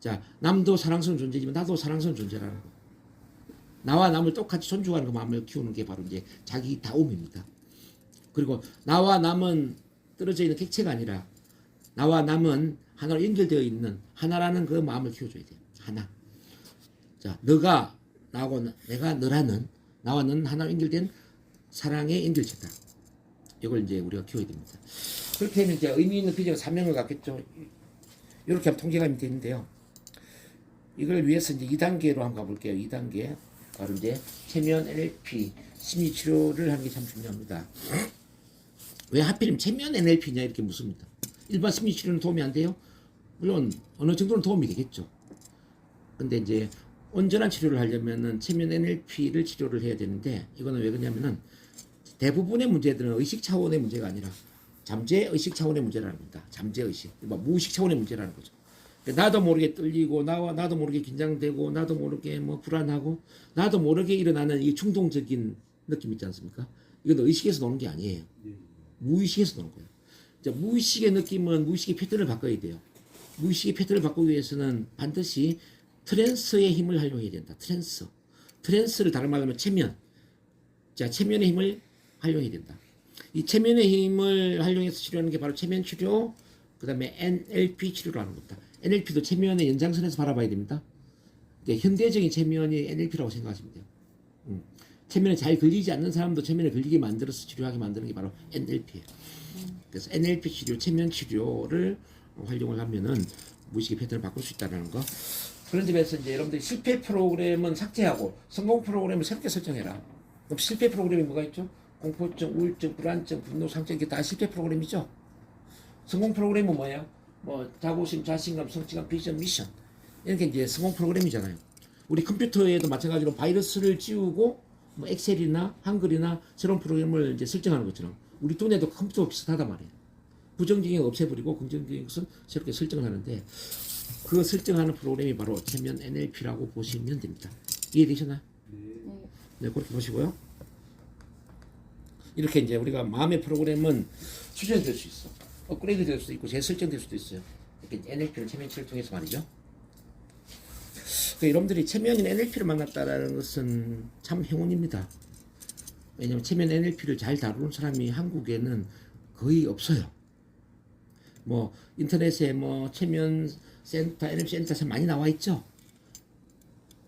자, 남도 사랑스러운 존재지만 나도 사랑스러운 존재라는 거. 나와 남을 똑같이 존중하는 그 마음을 키우는 게 바로 이제 자기다움입니다. 그리고 나와 남은 떨어져 있는 객체가 아니라 나와 남은 하나로 연결되어 있는 하나라는 그 마음을 키워줘야 돼요. 하나. 자, 너가 나하고 내가 너라는 나와 너는 하나로 연결된 사랑의 연결체다. 이걸 이제 우리가 키워야 됩니다. 그렇게 하면 이제 의미 있는 비전과 사명을 갖겠죠. 이렇게 하면 통제감이 되는데요. 이걸 위해서 이제 2단계로 한번 가볼게요. 2단계. 바로 이제 체면 NLP 심리 치료를 하는 게 참 중요합니다. 왜 하필이면 체면 NLP냐 이렇게 묻습니다. 일반 심리 치료는 도움이 안 돼요? 물론 어느 정도는 도움이 되겠죠. 근데 이제 온전한 치료를 하려면은 체면 NLP를 치료를 해야 되는데 이거는 왜 그러냐면은 대부분의 문제들은 의식 차원의 문제가 아니라 잠재 의식 차원의 문제라는 겁니다. 잠재 의식, 무의식 차원의 문제라는 거죠. 나도 모르게 떨리고 나도 모르게 긴장되고 나도 모르게 뭐 불안하고 나도 모르게 일어나는 이 충동적인 느낌 있지 않습니까? 이건 의식에서 노는 게 아니에요. 무의식에서 노는 거예요. 자, 무의식의 느낌은 무의식의 패턴을 바꿔야 돼요. 무의식의 패턴을 바꾸기 위해서는 반드시 트랜스의 힘을 활용해야 된다. 트랜스를 다른 말로 하면 체면. 자, 체면의 힘을 활용해야 된다. 이 체면의 힘을 활용해서 치료하는 게 바로 체면 치료, 그 다음에 NLP 치료라는 겁니다. NLP도 체면의 연장선에서 바라봐야 됩니다. 현대적인 체면이 NLP라고 생각하시면 돼요. 체면에 잘 걸리지 않는 사람도 체면에 걸리게 만들어서 치료하게 만드는 게 바로 NLP예요. 그래서 NLP 치료, 체면 치료를 활용을 하면은 무의식의 패턴을 바꿀 수 있다는 거. 그런 점에서 이제 여러분들이 실패 프로그램은 삭제하고 성공 프로그램을 새롭게 설정해라. 그럼 실패 프로그램이 뭐가 있죠? 공포증, 우울증, 불안증, 분노, 상증, 이게 다 실패 프로그램이죠. 성공 프로그램은 뭐예요? 뭐 자부심, 자신감, 성취감, 비전, 미션 이런 게 이제 성공 프로그램이잖아요. 우리 컴퓨터에도 마찬가지로 바이러스를 지우고 뭐 엑셀이나 한글이나 새로운 프로그램을 이제 설정하는 것처럼 우리 눈에도 컴퓨터가 비슷하단 말이에요. 부정적인 건 없애버리고 긍정적인 것은 새롭게 설정을 하는데 그 설정하는 프로그램이 바로 체면 NLP라고 보시면 됩니다. 이해되셨나요? 네, 그렇게 보시고요. 이렇게 이제 우리가 마음의 프로그램은 수정될 수 있어. 업그레이드 될 수도 있고 재설정될 수도 있어요. 이렇게 NLP를 체면 치료를 통해서 말이죠. 그러니까 여러분들이 체면인 NLP를 만났다라는 것은 참 행운입니다. 왜냐하면 체면 NLP를 잘 다루는 사람이 한국에는 거의 없어요. 뭐 인터넷에 뭐 체면 센터, NLP 센터 참 많이 나와 있죠.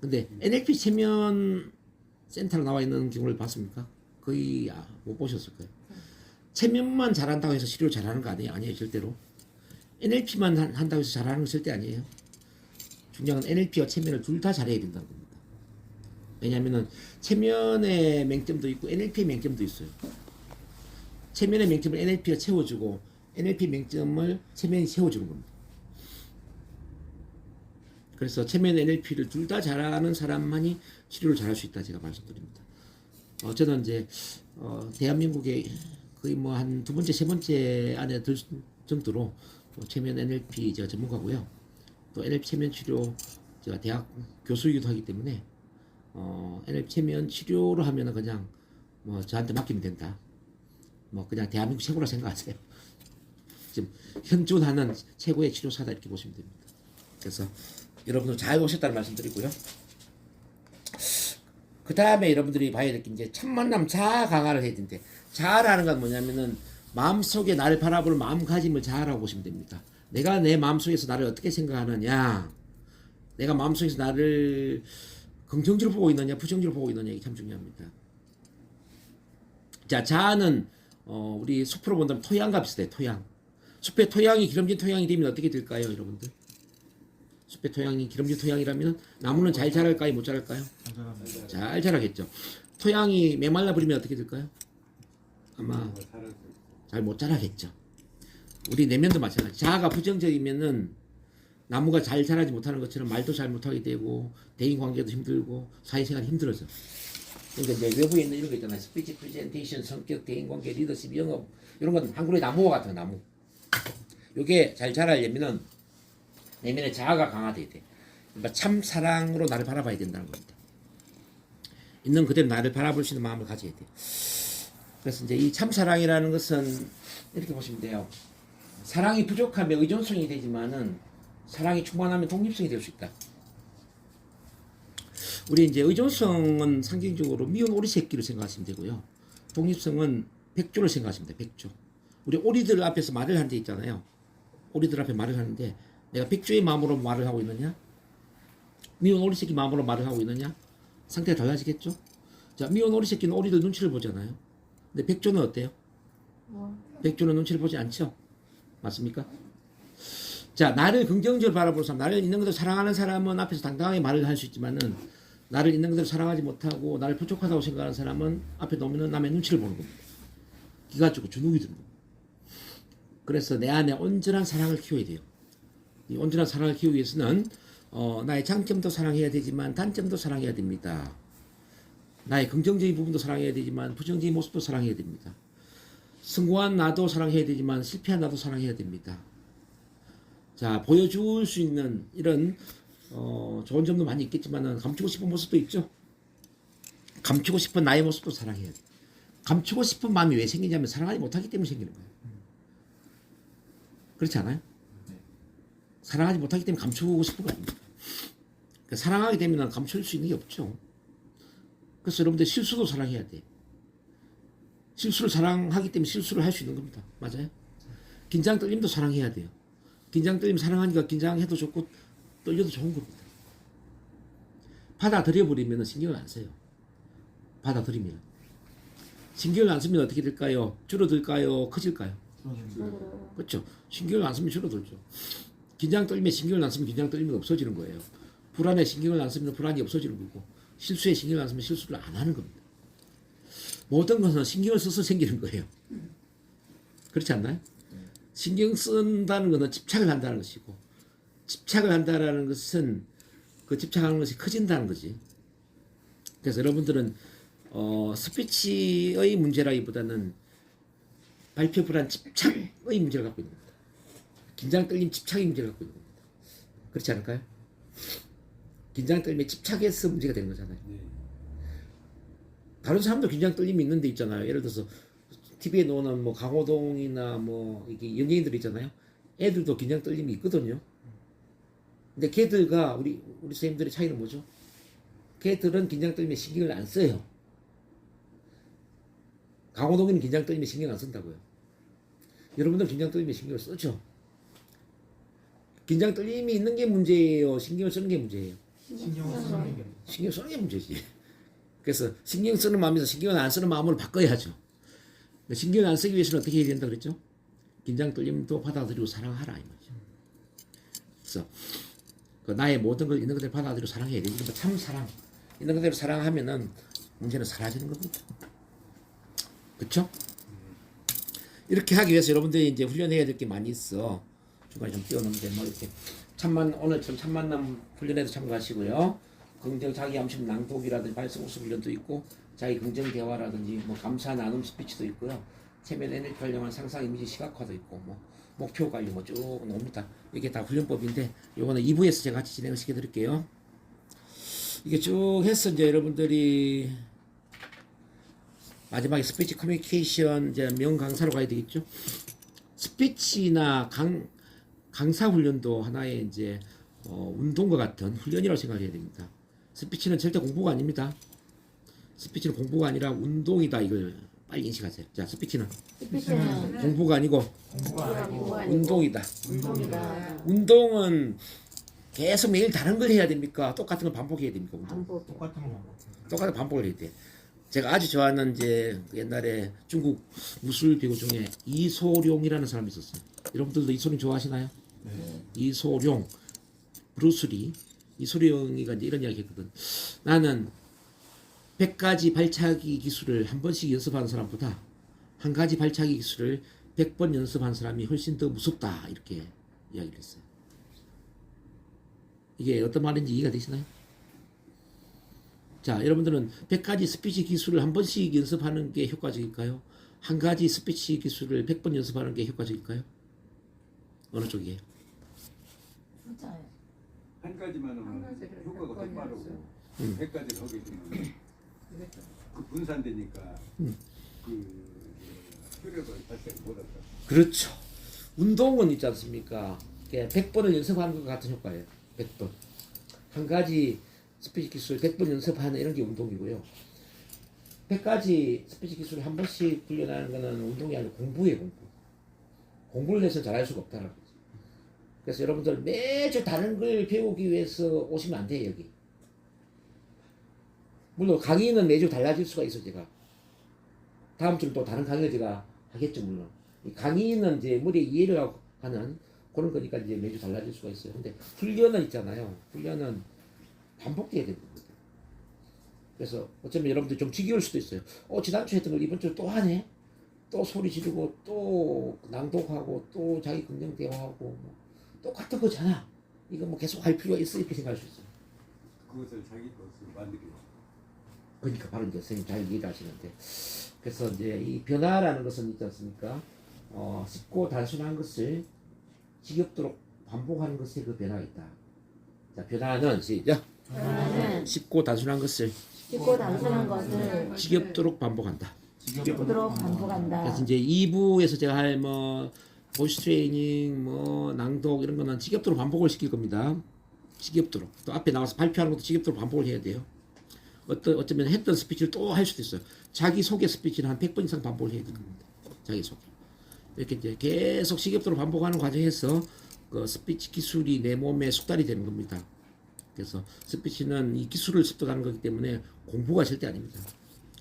근데 NLP 체면 센터로 나와 있는 경우를 봤습니까? 거의 못 보셨을 거예요. 체면만 잘한다고 해서 치료 잘하는 거 아니에요. 아니에요, 절대로. NLP만 한다고 해서 잘하는 건 절대 아니에요. 중요한 건 NLP와 체면을 둘 다 잘해야 된다는 겁니다. 왜냐하면은 체면의 맹점도 있고 NLP의 맹점도 있어요. 체면의 맹점을 NLP가 채워주고 NLP 맹점을 체면이 채워주는 겁니다. 그래서 체면 NLP를 둘 다 잘하는 사람만이 치료를 잘할 수 있다 제가 말씀드립니다. 저는 이제 대한민국의 거의 뭐 한 두 번째, 세 번째 안에 들 정도로 체면 NLP 제가 전문가고요. 또 NLP 체면 치료 제가 대학 교수이기도 하기 때문에 NLP 체면 치료로 하면은 그냥 뭐 저한테 맡기면 된다. 뭐 그냥 대한민국 최고라 생각하세요. 지금 현존하는 최고의 치료사다 이렇게 보시면 됩니다. 그래서 여러분들 잘 오셨다는 말씀드리고요. 그 다음에 여러분들이 봐야 될 게 이제 첫 만남 자아 강화를 해야 되는데 자아라는 건 뭐냐면은 마음속에 나를 바라볼 마음가짐을 자아라고 보시면 됩니다. 내가 내 마음속에서 나를 어떻게 생각하느냐, 내가 마음속에서 나를 긍정적으로 보고 있느냐 부정적으로 보고 있느냐 이게 참 중요합니다. 자, 자아는 우리 숲으로 본다면 토양과 비슷해요. 토양. 숲의 토양이 기름진 토양이 되면 어떻게 될까요, 여러분들? 숲의 토양이 기름진 토양이라면 나무는 잘 자랄까요, 못 자랄까요? 잘 자라겠죠. 토양이 메말라 버리면 어떻게 될까요? 아마 잘 못 자라겠죠. 우리 내면도 마찬가지. 자아가 부정적이면은 나무가 잘 자라지 못하는 것처럼 말도 잘 못하게 되고 대인 관계도 힘들고 사회생활이 힘들어져. 그러니까 이제 외부에 있는 이런 거 있잖아요. 스피치, 프레젠테이션, 성격, 대인 관계, 리더십, 영업 이런 건 한글의 나무와 같은 나무. 요게 잘 자라려면은 내면의 자아가 강화돼야 돼. 그러니까 참 사랑으로 나를 바라봐야 된다는 겁니다. 있는 그대로 나를 바라볼 수 있는 마음을 가져야 돼. 그래서 이제 이 참 사랑이라는 것은 이렇게 보시면 돼요. 사랑이 부족하면 의존성이 되지만은 사랑이 충만하면 독립성이 될 수 있다. 우리 이제 의존성은 상징적으로 미운 오리 새끼를 생각하시면 되고요. 독립성은 백조를 생각하시면 돼요. 백조. 우리 오리들 앞에서 말을 하는 데 있잖아요. 오리들 앞에 말을 하는데 내가 백조의 마음으로 말을 하고 있느냐? 미운 오리 새끼 마음으로 말을 하고 있느냐? 상태가 달라지겠죠? 자, 미운 오리 새끼는 오리들 눈치를 보잖아요. 근데 백조는 어때요? 백조는 눈치를 보지 않죠? 맞습니까? 자, 나를 긍정적으로 바라볼 사람, 나를 있는 그대로 사랑하는 사람은 앞에서 당당하게 말을 할 수 있지만은 나를 있는 그대로 사랑하지 못하고 나를 부족하다고 생각하는 사람은 앞에 놓으면 남의 눈치를 보는 겁니다. 기가 죽고 주눅이 드는 겁니다. 그래서 내 안에 온전한 사랑을 키워야 돼요. 이 온전한 사랑을 키우기 위해서는 나의 장점도 사랑해야 되지만 단점도 사랑해야 됩니다. 나의 긍정적인 부분도 사랑해야 되지만 부정적인 모습도 사랑해야 됩니다. 성공한 나도 사랑해야 되지만 실패한 나도 사랑해야 됩니다. 자, 보여줄 수 있는 이런 좋은 점도 많이 있겠지만 감추고 싶은 모습도 있죠. 감추고 싶은 나의 모습도 사랑해야 돼. 감추고 싶은 마음이 왜 생기냐면 사랑하지 못하기 때문에 생기는 거예요. 그렇지 않아요? 사랑하지 못하기 때문에 감추고 싶은 거 아닙니까? 그러니까 사랑하게 되면 감출 수 있는 게 없죠. 그래서 여러분들 실수도 사랑해야 돼. 실수를 사랑하기 때문에 실수를 할 수 있는 겁니다. 맞아요? 긴장 떨림도 사랑해야 돼요. 긴장 떨림 사랑하니까 긴장해도 좋고 떨려도 좋은 겁니다. 받아들여버리면 신경을 안 써요. 받아들이면. 신경을 안 쓰면 어떻게 될까요? 줄어들까요? 커질까요? 그렇죠. 신경을 안 쓰면 줄어들죠. 긴장 떨림에 신경을 안 쓰면 긴장 떨림이 없어지는 거예요. 불안에 신경을 안 쓰면 불안이 없어지는 거고 실수에 신경을 안 쓰면 실수를 안 하는 겁니다. 모든 것은 신경을 써서 생기는 거예요. 그렇지 않나요? 신경 쓴다는 것은 집착을 한다는 것이고 집착을 한다는 것은 그 집착하는 것이 커진다는 거지. 그래서 여러분들은 스피치의 문제라기보다는 발표 불안 집착의 문제를 갖고 있는 겁니다. 긴장 떨림 집착의 문제를 갖고 있는 겁니다. 그렇지 않을까요? 긴장 떨림에 집착해서 문제가 되는 거잖아요. 다른 사람도 긴장 떨림이 있는 데 있잖아요. 예를 들어서 TV에 나오는 뭐 강호동이나 뭐 이게 연예인들 있잖아요. 애들도 긴장 떨림이 있거든요. 근데 걔들과 우리 선생님들의 차이는 뭐죠? 걔들은 긴장 떨림에 신경을 안 써요. 강호동이는 긴장 떨림에 신경 안 쓴다고요. 여러분들 긴장 떨림에 신경을 쓰죠. 긴장 떨림이 있는 게 문제예요. 신경을 쓰는 게 문제예요. 신경 쓰는 게 문제지. 그래서 신경 쓰는 마음에서 신경을 안 쓰는 마음으로 바꿔야죠. 신경을 안 쓰기 위해서는 어떻게 해야 된다 그랬죠? 긴장 떨림도 받아들이고 사랑하라 이 말이죠. 그래서 그 나의 모든 걸 있는 그대로 받아들이고 사랑해야 돼. 그러니까 참 사랑 있는 그대로 사랑하면은 문제는 사라지는 겁니다. 그렇죠? 이렇게 하기 위해서 여러분들이 이제 훈련해야 될 게 많이 있어. 중간에 좀 띄워놓는데 뭐 이렇게 오늘처럼 참 만남 훈련에도 참가하시고요. 긍정 자기 암시 낭독이라든지 발성 우수 훈련도 있고 자기 긍정 대화라든지 뭐 감사 나눔 스피치도 있고요. 체면 NLP 활용한 상상 이미지 시각화도 있고 뭐 목표 관리 뭐 쭉 나옵니다. 이게 다 훈련법인데 요거는 2부에서 제가 같이 진행을 시켜 드릴게요. 이게 쭉 해서 이제 여러분들이 마지막에 스피치 커뮤니케이션 이제 명강사로 가야 되겠죠. 스피치나 강사 훈련도 하나의 이제 운동과 같은 훈련이라고 생각해야 됩니다. 스피치는 절대 공부가 아닙니다. 스피치는 공부가 아니라 운동이다. 이걸 빨리 인식하세요. 자, 스피치는 공부가 아니고 운동이다. 운동은 계속 매일 다른 걸 해야 됩니까? 똑같은 걸 반복해야 됩니까? 운동. 똑같은 반복을 해야 돼. 제가 아주 좋아하는 이제 옛날에 중국 무술 배우 중에 이소룡이라는 사람이 있었어요. 여러분들도 이소룡 좋아하시나요? 네. 이소룡, 브루스리, 이소룡이가 이제 이런 이야기 했거든. 나는 100가지 발차기 기술을 한 번씩 연습하는 사람보다 한 가지 발차기 기술을 100번 연습한 사람이 훨씬 더 무섭다. 이렇게 이야기를 했어요. 이게 어떤 말인지 이해가 되시나요? 자, 여러분들은 100가지 스피치 기술을 한 번씩 연습하는 게 효과적일까요? 한 가지 스피치 기술을 100번 연습하는 게 효과적일까요? 어느 쪽이에요? 한 가지만 하면 효과가 더 빠르고 100가지를 하게 되면 그 분산되니까 그 효력을 발생 못한다. 그렇죠. 운동은 있지 않습니까? 100번을 연습하는 것 같은 효과예요. 100번. 한 가지 스피치 기술 100번 연습하는 이런 게 운동이고요. 100가지 스피치 기술을 한 번씩 훈련하는 거는 운동이 아니고 공부예요, 공부. 공부를 해서 잘할 수가 없다는 거죠. 그래서 여러분들 매주 다른 걸 배우기 위해서 오시면 안 돼요, 여기. 물론 강의는 매주 달라질 수가 있어, 제가. 다음 주는 또 다른 강의를 제가 하겠죠, 물론. 이 강의는 이제 머리에 이해를 하는 그런 거니까 이제 매주 달라질 수가 있어요. 근데 훈련은 있잖아요. 훈련은 반복돼야 됩니다. 그래서 어쩌면 여러분들 좀 지겨울 수도 있어요. 지난주에 했던 걸 이번 주에 또 하네? 또 소리 지르고 또 낭독하고 또 자기 긍정 대화하고 뭐 똑같은 거잖아. 이거 뭐 계속 할 필요가 있어 이렇게 생각할 수 있어. 그것을 자기 것으로 만들기. 그러니까 바로 이제 선생님 잘 이해를 하시는데 그래서 이제 이 변화라는 것은 있지 않습니까? 쉽고 단순한 것을 지겹도록 반복하는 것에 그 변화가 있다. 자, 변화는 시작. 변화는 쉽고 단순한 것을 쉽고 단순한 것을 지겹도록 반복한다. 지겹도록 반복한다. 그래서 이제 2부에서 제가 할 뭐 보이스 트레이닝, 뭐 낭독 이런 거는 지겹도록 반복을 시킬 겁니다. 지겹도록. 또 앞에 나와서 발표하는 것도 지겹도록 반복을 해야 돼요. 어쩌면 했던 스피치를 또 할 수도 있어요. 자기 소개 스피치는 한 100번 이상 반복을 해야 됩니다. 자기 소개. 이렇게 이제 계속 지겹도록 반복하는 과정에서 그 스피치 기술이 내 몸에 숙달이 되는 겁니다. 그래서 스피치는 이 기술을 습득하는 거기 때문에 공부가 절대 아닙니다.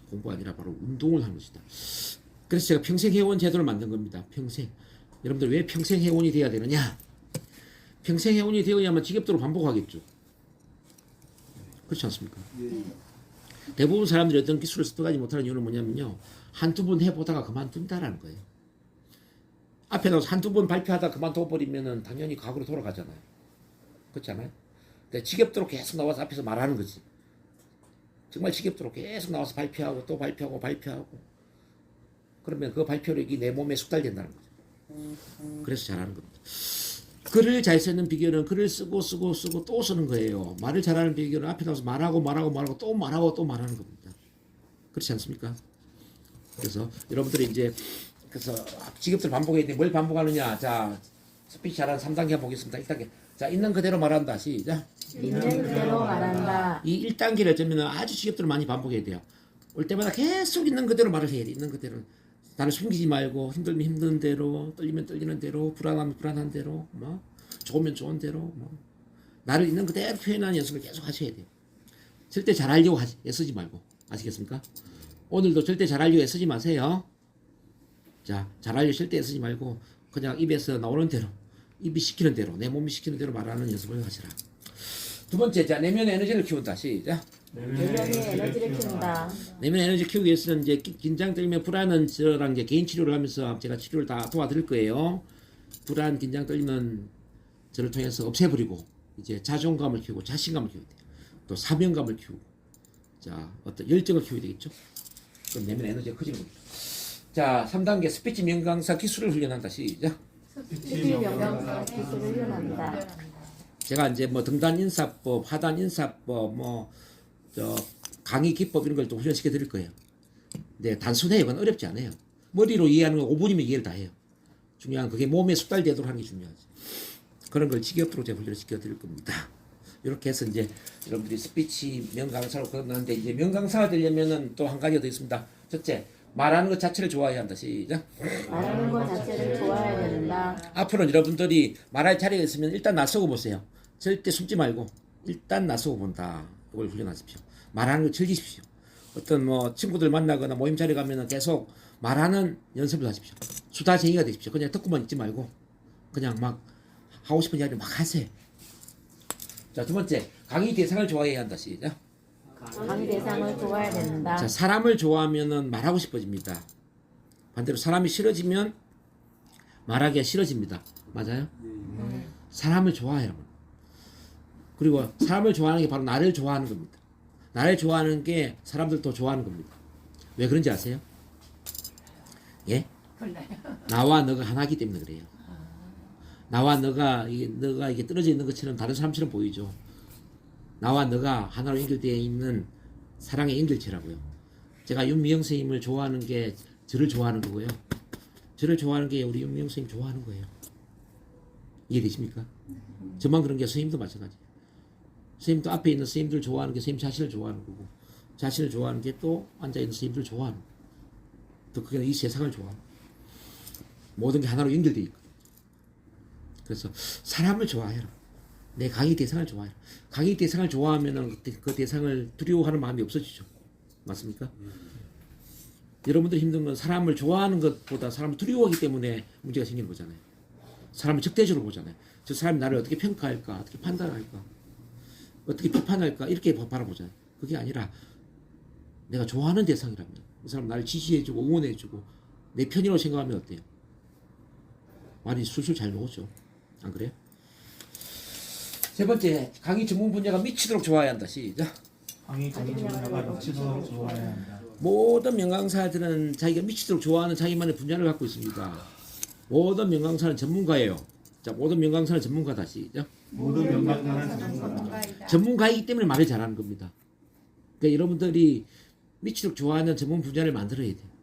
공부가 아니라 바로 운동을 하는 것이다. 그래서 제가 평생 회원 제도를 만든 겁니다. 평생. 여러분들 왜 평생 회원이 되어야 되느냐? 평생 회원이 되어야만 지겹도록 반복하겠죠. 그렇지 않습니까? 예. 대부분 사람들이 어떤 기술을 습득하지 못하는 이유는 뭐냐면요. 한두 번 해보다가 그만둔다라는 거예요. 앞에 나와서 한두 번 발표하다 그만둬버리면은 당연히 과거로 돌아가잖아요. 그렇지 않아요? 근데 지겹도록 계속 나와서 앞에서 말하는 거지. 정말 지겹도록 계속 나와서 발표하고 또 발표하고 발표하고 그러면 그 발표력이 내 몸에 숙달된다는 거죠. 그래서 잘하는 겁니다. 글을 잘 쓰는 비결은 글을 쓰고 또 쓰는 거예요. 말을 잘하는 비결은 앞에 나와서 말하고 또 말하고 또 말하는 겁니다. 그렇지 않습니까? 그래서 여러분들이 이제 그래서 지겹도록 반복해야 돼. 뭘 반복하느냐? 자, 스피치 잘하는 3단계 보겠습니다. 1단계. 자, 있는 그대로 말한다. 시작. 있는 그대로 말한다. 이 1단계를 어쩌면 아주 지겹도록 많이 반복해야 돼요. 올 때마다 계속 있는 그대로 말을 해야 돼. 있는 그대로. 나를 숨기지 말고 힘들면 힘든 대로, 떨리면 떨리는 대로, 불안하면 불안한 대로, 뭐 좋으면 좋은 대로, 뭐 나를 있는 그대로 표현하는 연습을 계속 하셔야 돼요. 절대 잘하려고 애쓰지 말고. 아시겠습니까? 오늘도 절대 잘하려고 애쓰지 마세요. 자, 잘하려고 절대 애쓰지 말고 그냥 입에서 나오는 대로, 입이 시키는 대로, 내 몸이 시키는 대로 말하는 연습을 하시라. 두 번째, 자, 내면의 에너지를 키운다. 시작. 내면의 에너지를 키운다. 내면 에너지 키우기 위해서는 이제 긴장 떨리면 불안은 저랑 이제 개인 치료를 하면서 제가 치료를 다 도와드릴 거예요. 불안, 긴장 떨리면 저를 통해서 없애버리고 이제 자존감을 키우고 자신감을 키워야 돼요. 또 사명감을 키우고 자 어떤 열정을 키워야 되겠죠. 그럼 내면 에너지가 커지는 겁니다. 자 3단계 스피치 명강사 기술을 훈련한다. 시작. 스피치 명강사 기술을 훈련한다. 제가 이제 뭐 등단 인사법, 하단 인사법, 뭐 강의 기법 이런 걸 또 훈련시켜 드릴 거예요. 근데 단순해요. 그건 어렵지 않아요. 머리로 이해하는 건 5분이면 이해를 다 해요. 중요한 그게 몸에 숙달되도록 하는 게 중요하지. 그런 걸 지겹도록 제가 훈련시켜 드릴 겁니다. 이렇게 해서 이제 여러분들이 스피치 명강사로 끝났는데 이제 명강사가 되려면은 또 한 가지가 더 있습니다. 첫째, 말하는 것 자체를 좋아해야 한다. 시작. 말하는 것 자체를 좋아해야 된다. 앞으로는 여러분들이 말할 자리가 있으면 일단 나서고 보세요. 절대 숨지 말고 일단 나서고 본다. 이걸 훈련하십시오. 말하는 걸 즐기십시오. 어떤 뭐 친구들 만나거나 모임 자리 가면은 계속 말하는 연습을 하십시오. 수다쟁이가 되십시오. 그냥 듣고만 있지 말고 그냥 막 하고 싶은 이야기 막 하세요. 자, 두 번째, 강의 대상을 좋아해야 한다. 시작. 강의 대상을 좋아해야 된다. 자, 사람을 좋아하면은 말하고 싶어집니다. 반대로 사람이 싫어지면 말하기가 싫어집니다. 맞아요? 사람을 좋아해요. 그리고 사람을 좋아하는 게 바로 나를 좋아하는 겁니다. 나를 좋아하는 게 사람들도 좋아하는 겁니다. 왜 그런지 아세요? 예? 나와 너가 하나이기 때문에 그래요. 나와 너가 이게 떨어져 있는 것처럼 다른 사람처럼 보이죠. 나와 너가 하나로 연결되어 있는 사랑의 연결체라고요. 제가 윤미영 선생님을 좋아하는 게 저를 좋아하는 거고요. 저를 좋아하는 게 우리 윤미영 선생님 좋아하는 거예요. 이해되십니까? 저만 그런 게 선생님도 마찬가지예요. 선생님도 앞에 있는 선생님들 좋아하는 게 선생님 자신을 좋아하는 거고 자신을 좋아하는 게 또 앉아있는 선생님들 좋아하는 거고 또 그게 이 세상을 좋아하는 거고 모든 게 하나로 연결되어 있거든요. 그래서 사람을 좋아해라. 내 강의 대상을 좋아해라. 강의 대상을 좋아하면은 그 대상을 두려워하는 마음이 없어지죠. 맞습니까? 여러분들 힘든 건 사람을 좋아하는 것보다 사람을 두려워하기 때문에 문제가 생기는 거잖아요. 사람을 적대적으로 보잖아요. 저 사람이 나를 어떻게 평가할까, 어떻게 판단할까, 어떻게 비판할까 이렇게 바라보잖아요. 그게 아니라 내가 좋아하는 대상이라면 이 사람 나를 지지해주고 응원해주고 내 편이라고 생각하면 어때요? 말이 술술 잘 나오죠. 안 그래요? 세 번째, 강의 전문 분야가 미치도록 좋아야 한다. 시작. 강의 전문 분야가 미치도록 좋아야 한다. 모든 명강사들은 자기가 미치도록 좋아하는 자기만의 분야를 갖고 있습니다. 모든 명강사는 전문가예요. 자, 모든 명강사는 전문가다. 시작. 모든 명강사는 전문가다. 전문가이기 때문에 말을 잘하는 겁니다. 그러니까 여러분들이 미치도록 좋아하는 전문 분야를 만들어야 돼요.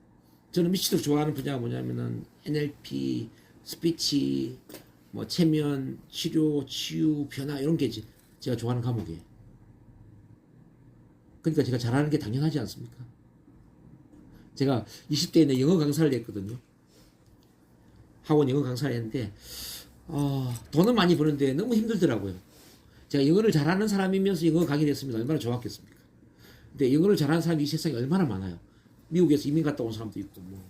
저는 미치도록 좋아하는 분야가 뭐냐면은 NLP, 스피치, 뭐 체면, 치료, 치유, 변화 이런 게 제가 좋아하는 과목이에요. 그러니까 제가 잘하는 게 당연하지 않습니까? 제가 20대에 영어 강사를 했거든요. 학원 영어 강사를 했는데 돈은 많이 버는데 너무 힘들더라고요. 제가 영어를 잘하는 사람이면서 영어 강의를 했으면 얼마나 좋았겠습니까? 근데 영어를 잘하는 사람이 이 세상에 얼마나 많아요. 미국에서 이민 갔다 온 사람도 있고 뭐.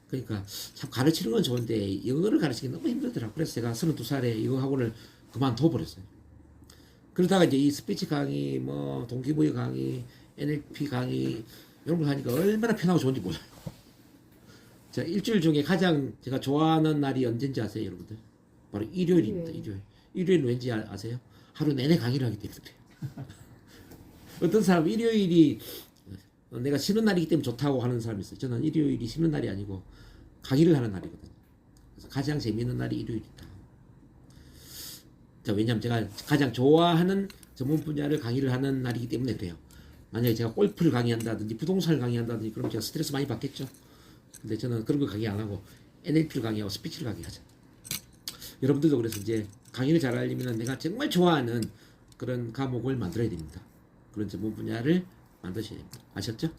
그러니까 참 가르치는 건 좋은데 영어를 가르치기 너무 힘들더라고요. 그래서 제가 32살에 영어 학원을 그만둬버렸어요. 그러다가 이제 이 스피치 강의, 뭐 동기부여 강의, NLP 강의 이런 걸 하니까 얼마나 편하고 좋은지 몰라요. 자, 일주일 중에 가장 제가 좋아하는 날이 언제인지 아세요, 여러분들? 바로 일요일입니다. 일요일. 일요일은 왠지 아세요? 하루 내내 강의를 하기 때문에 그래요. 어떤 사람은 일요일이 내가 쉬는 날이기 때문에 좋다고 하는 사람이 있어요. 저는 일요일이 쉬는 날이 아니고 강의를 하는 날이거든요. 그래서 가장 재미있는 날이 일요일이다. 자, 왜냐하면 제가 가장 좋아하는 전문 분야를 강의를 하는 날이기 때문에 그래요. 만약에 제가 골프를 강의한다든지 부동산을 강의한다든지 그러면 제가 스트레스 많이 받겠죠. 근데 저는 그런 거 강의 안 하고 NLP를 강의하고 스피치를 강의하죠. 여러분들도 그래서 이제 강의를 잘 하려면 내가 정말 좋아하는 그런 과목을 만들어야 됩니다. 그런 전문 분야를 만드셔야 됩니다. 아셨죠?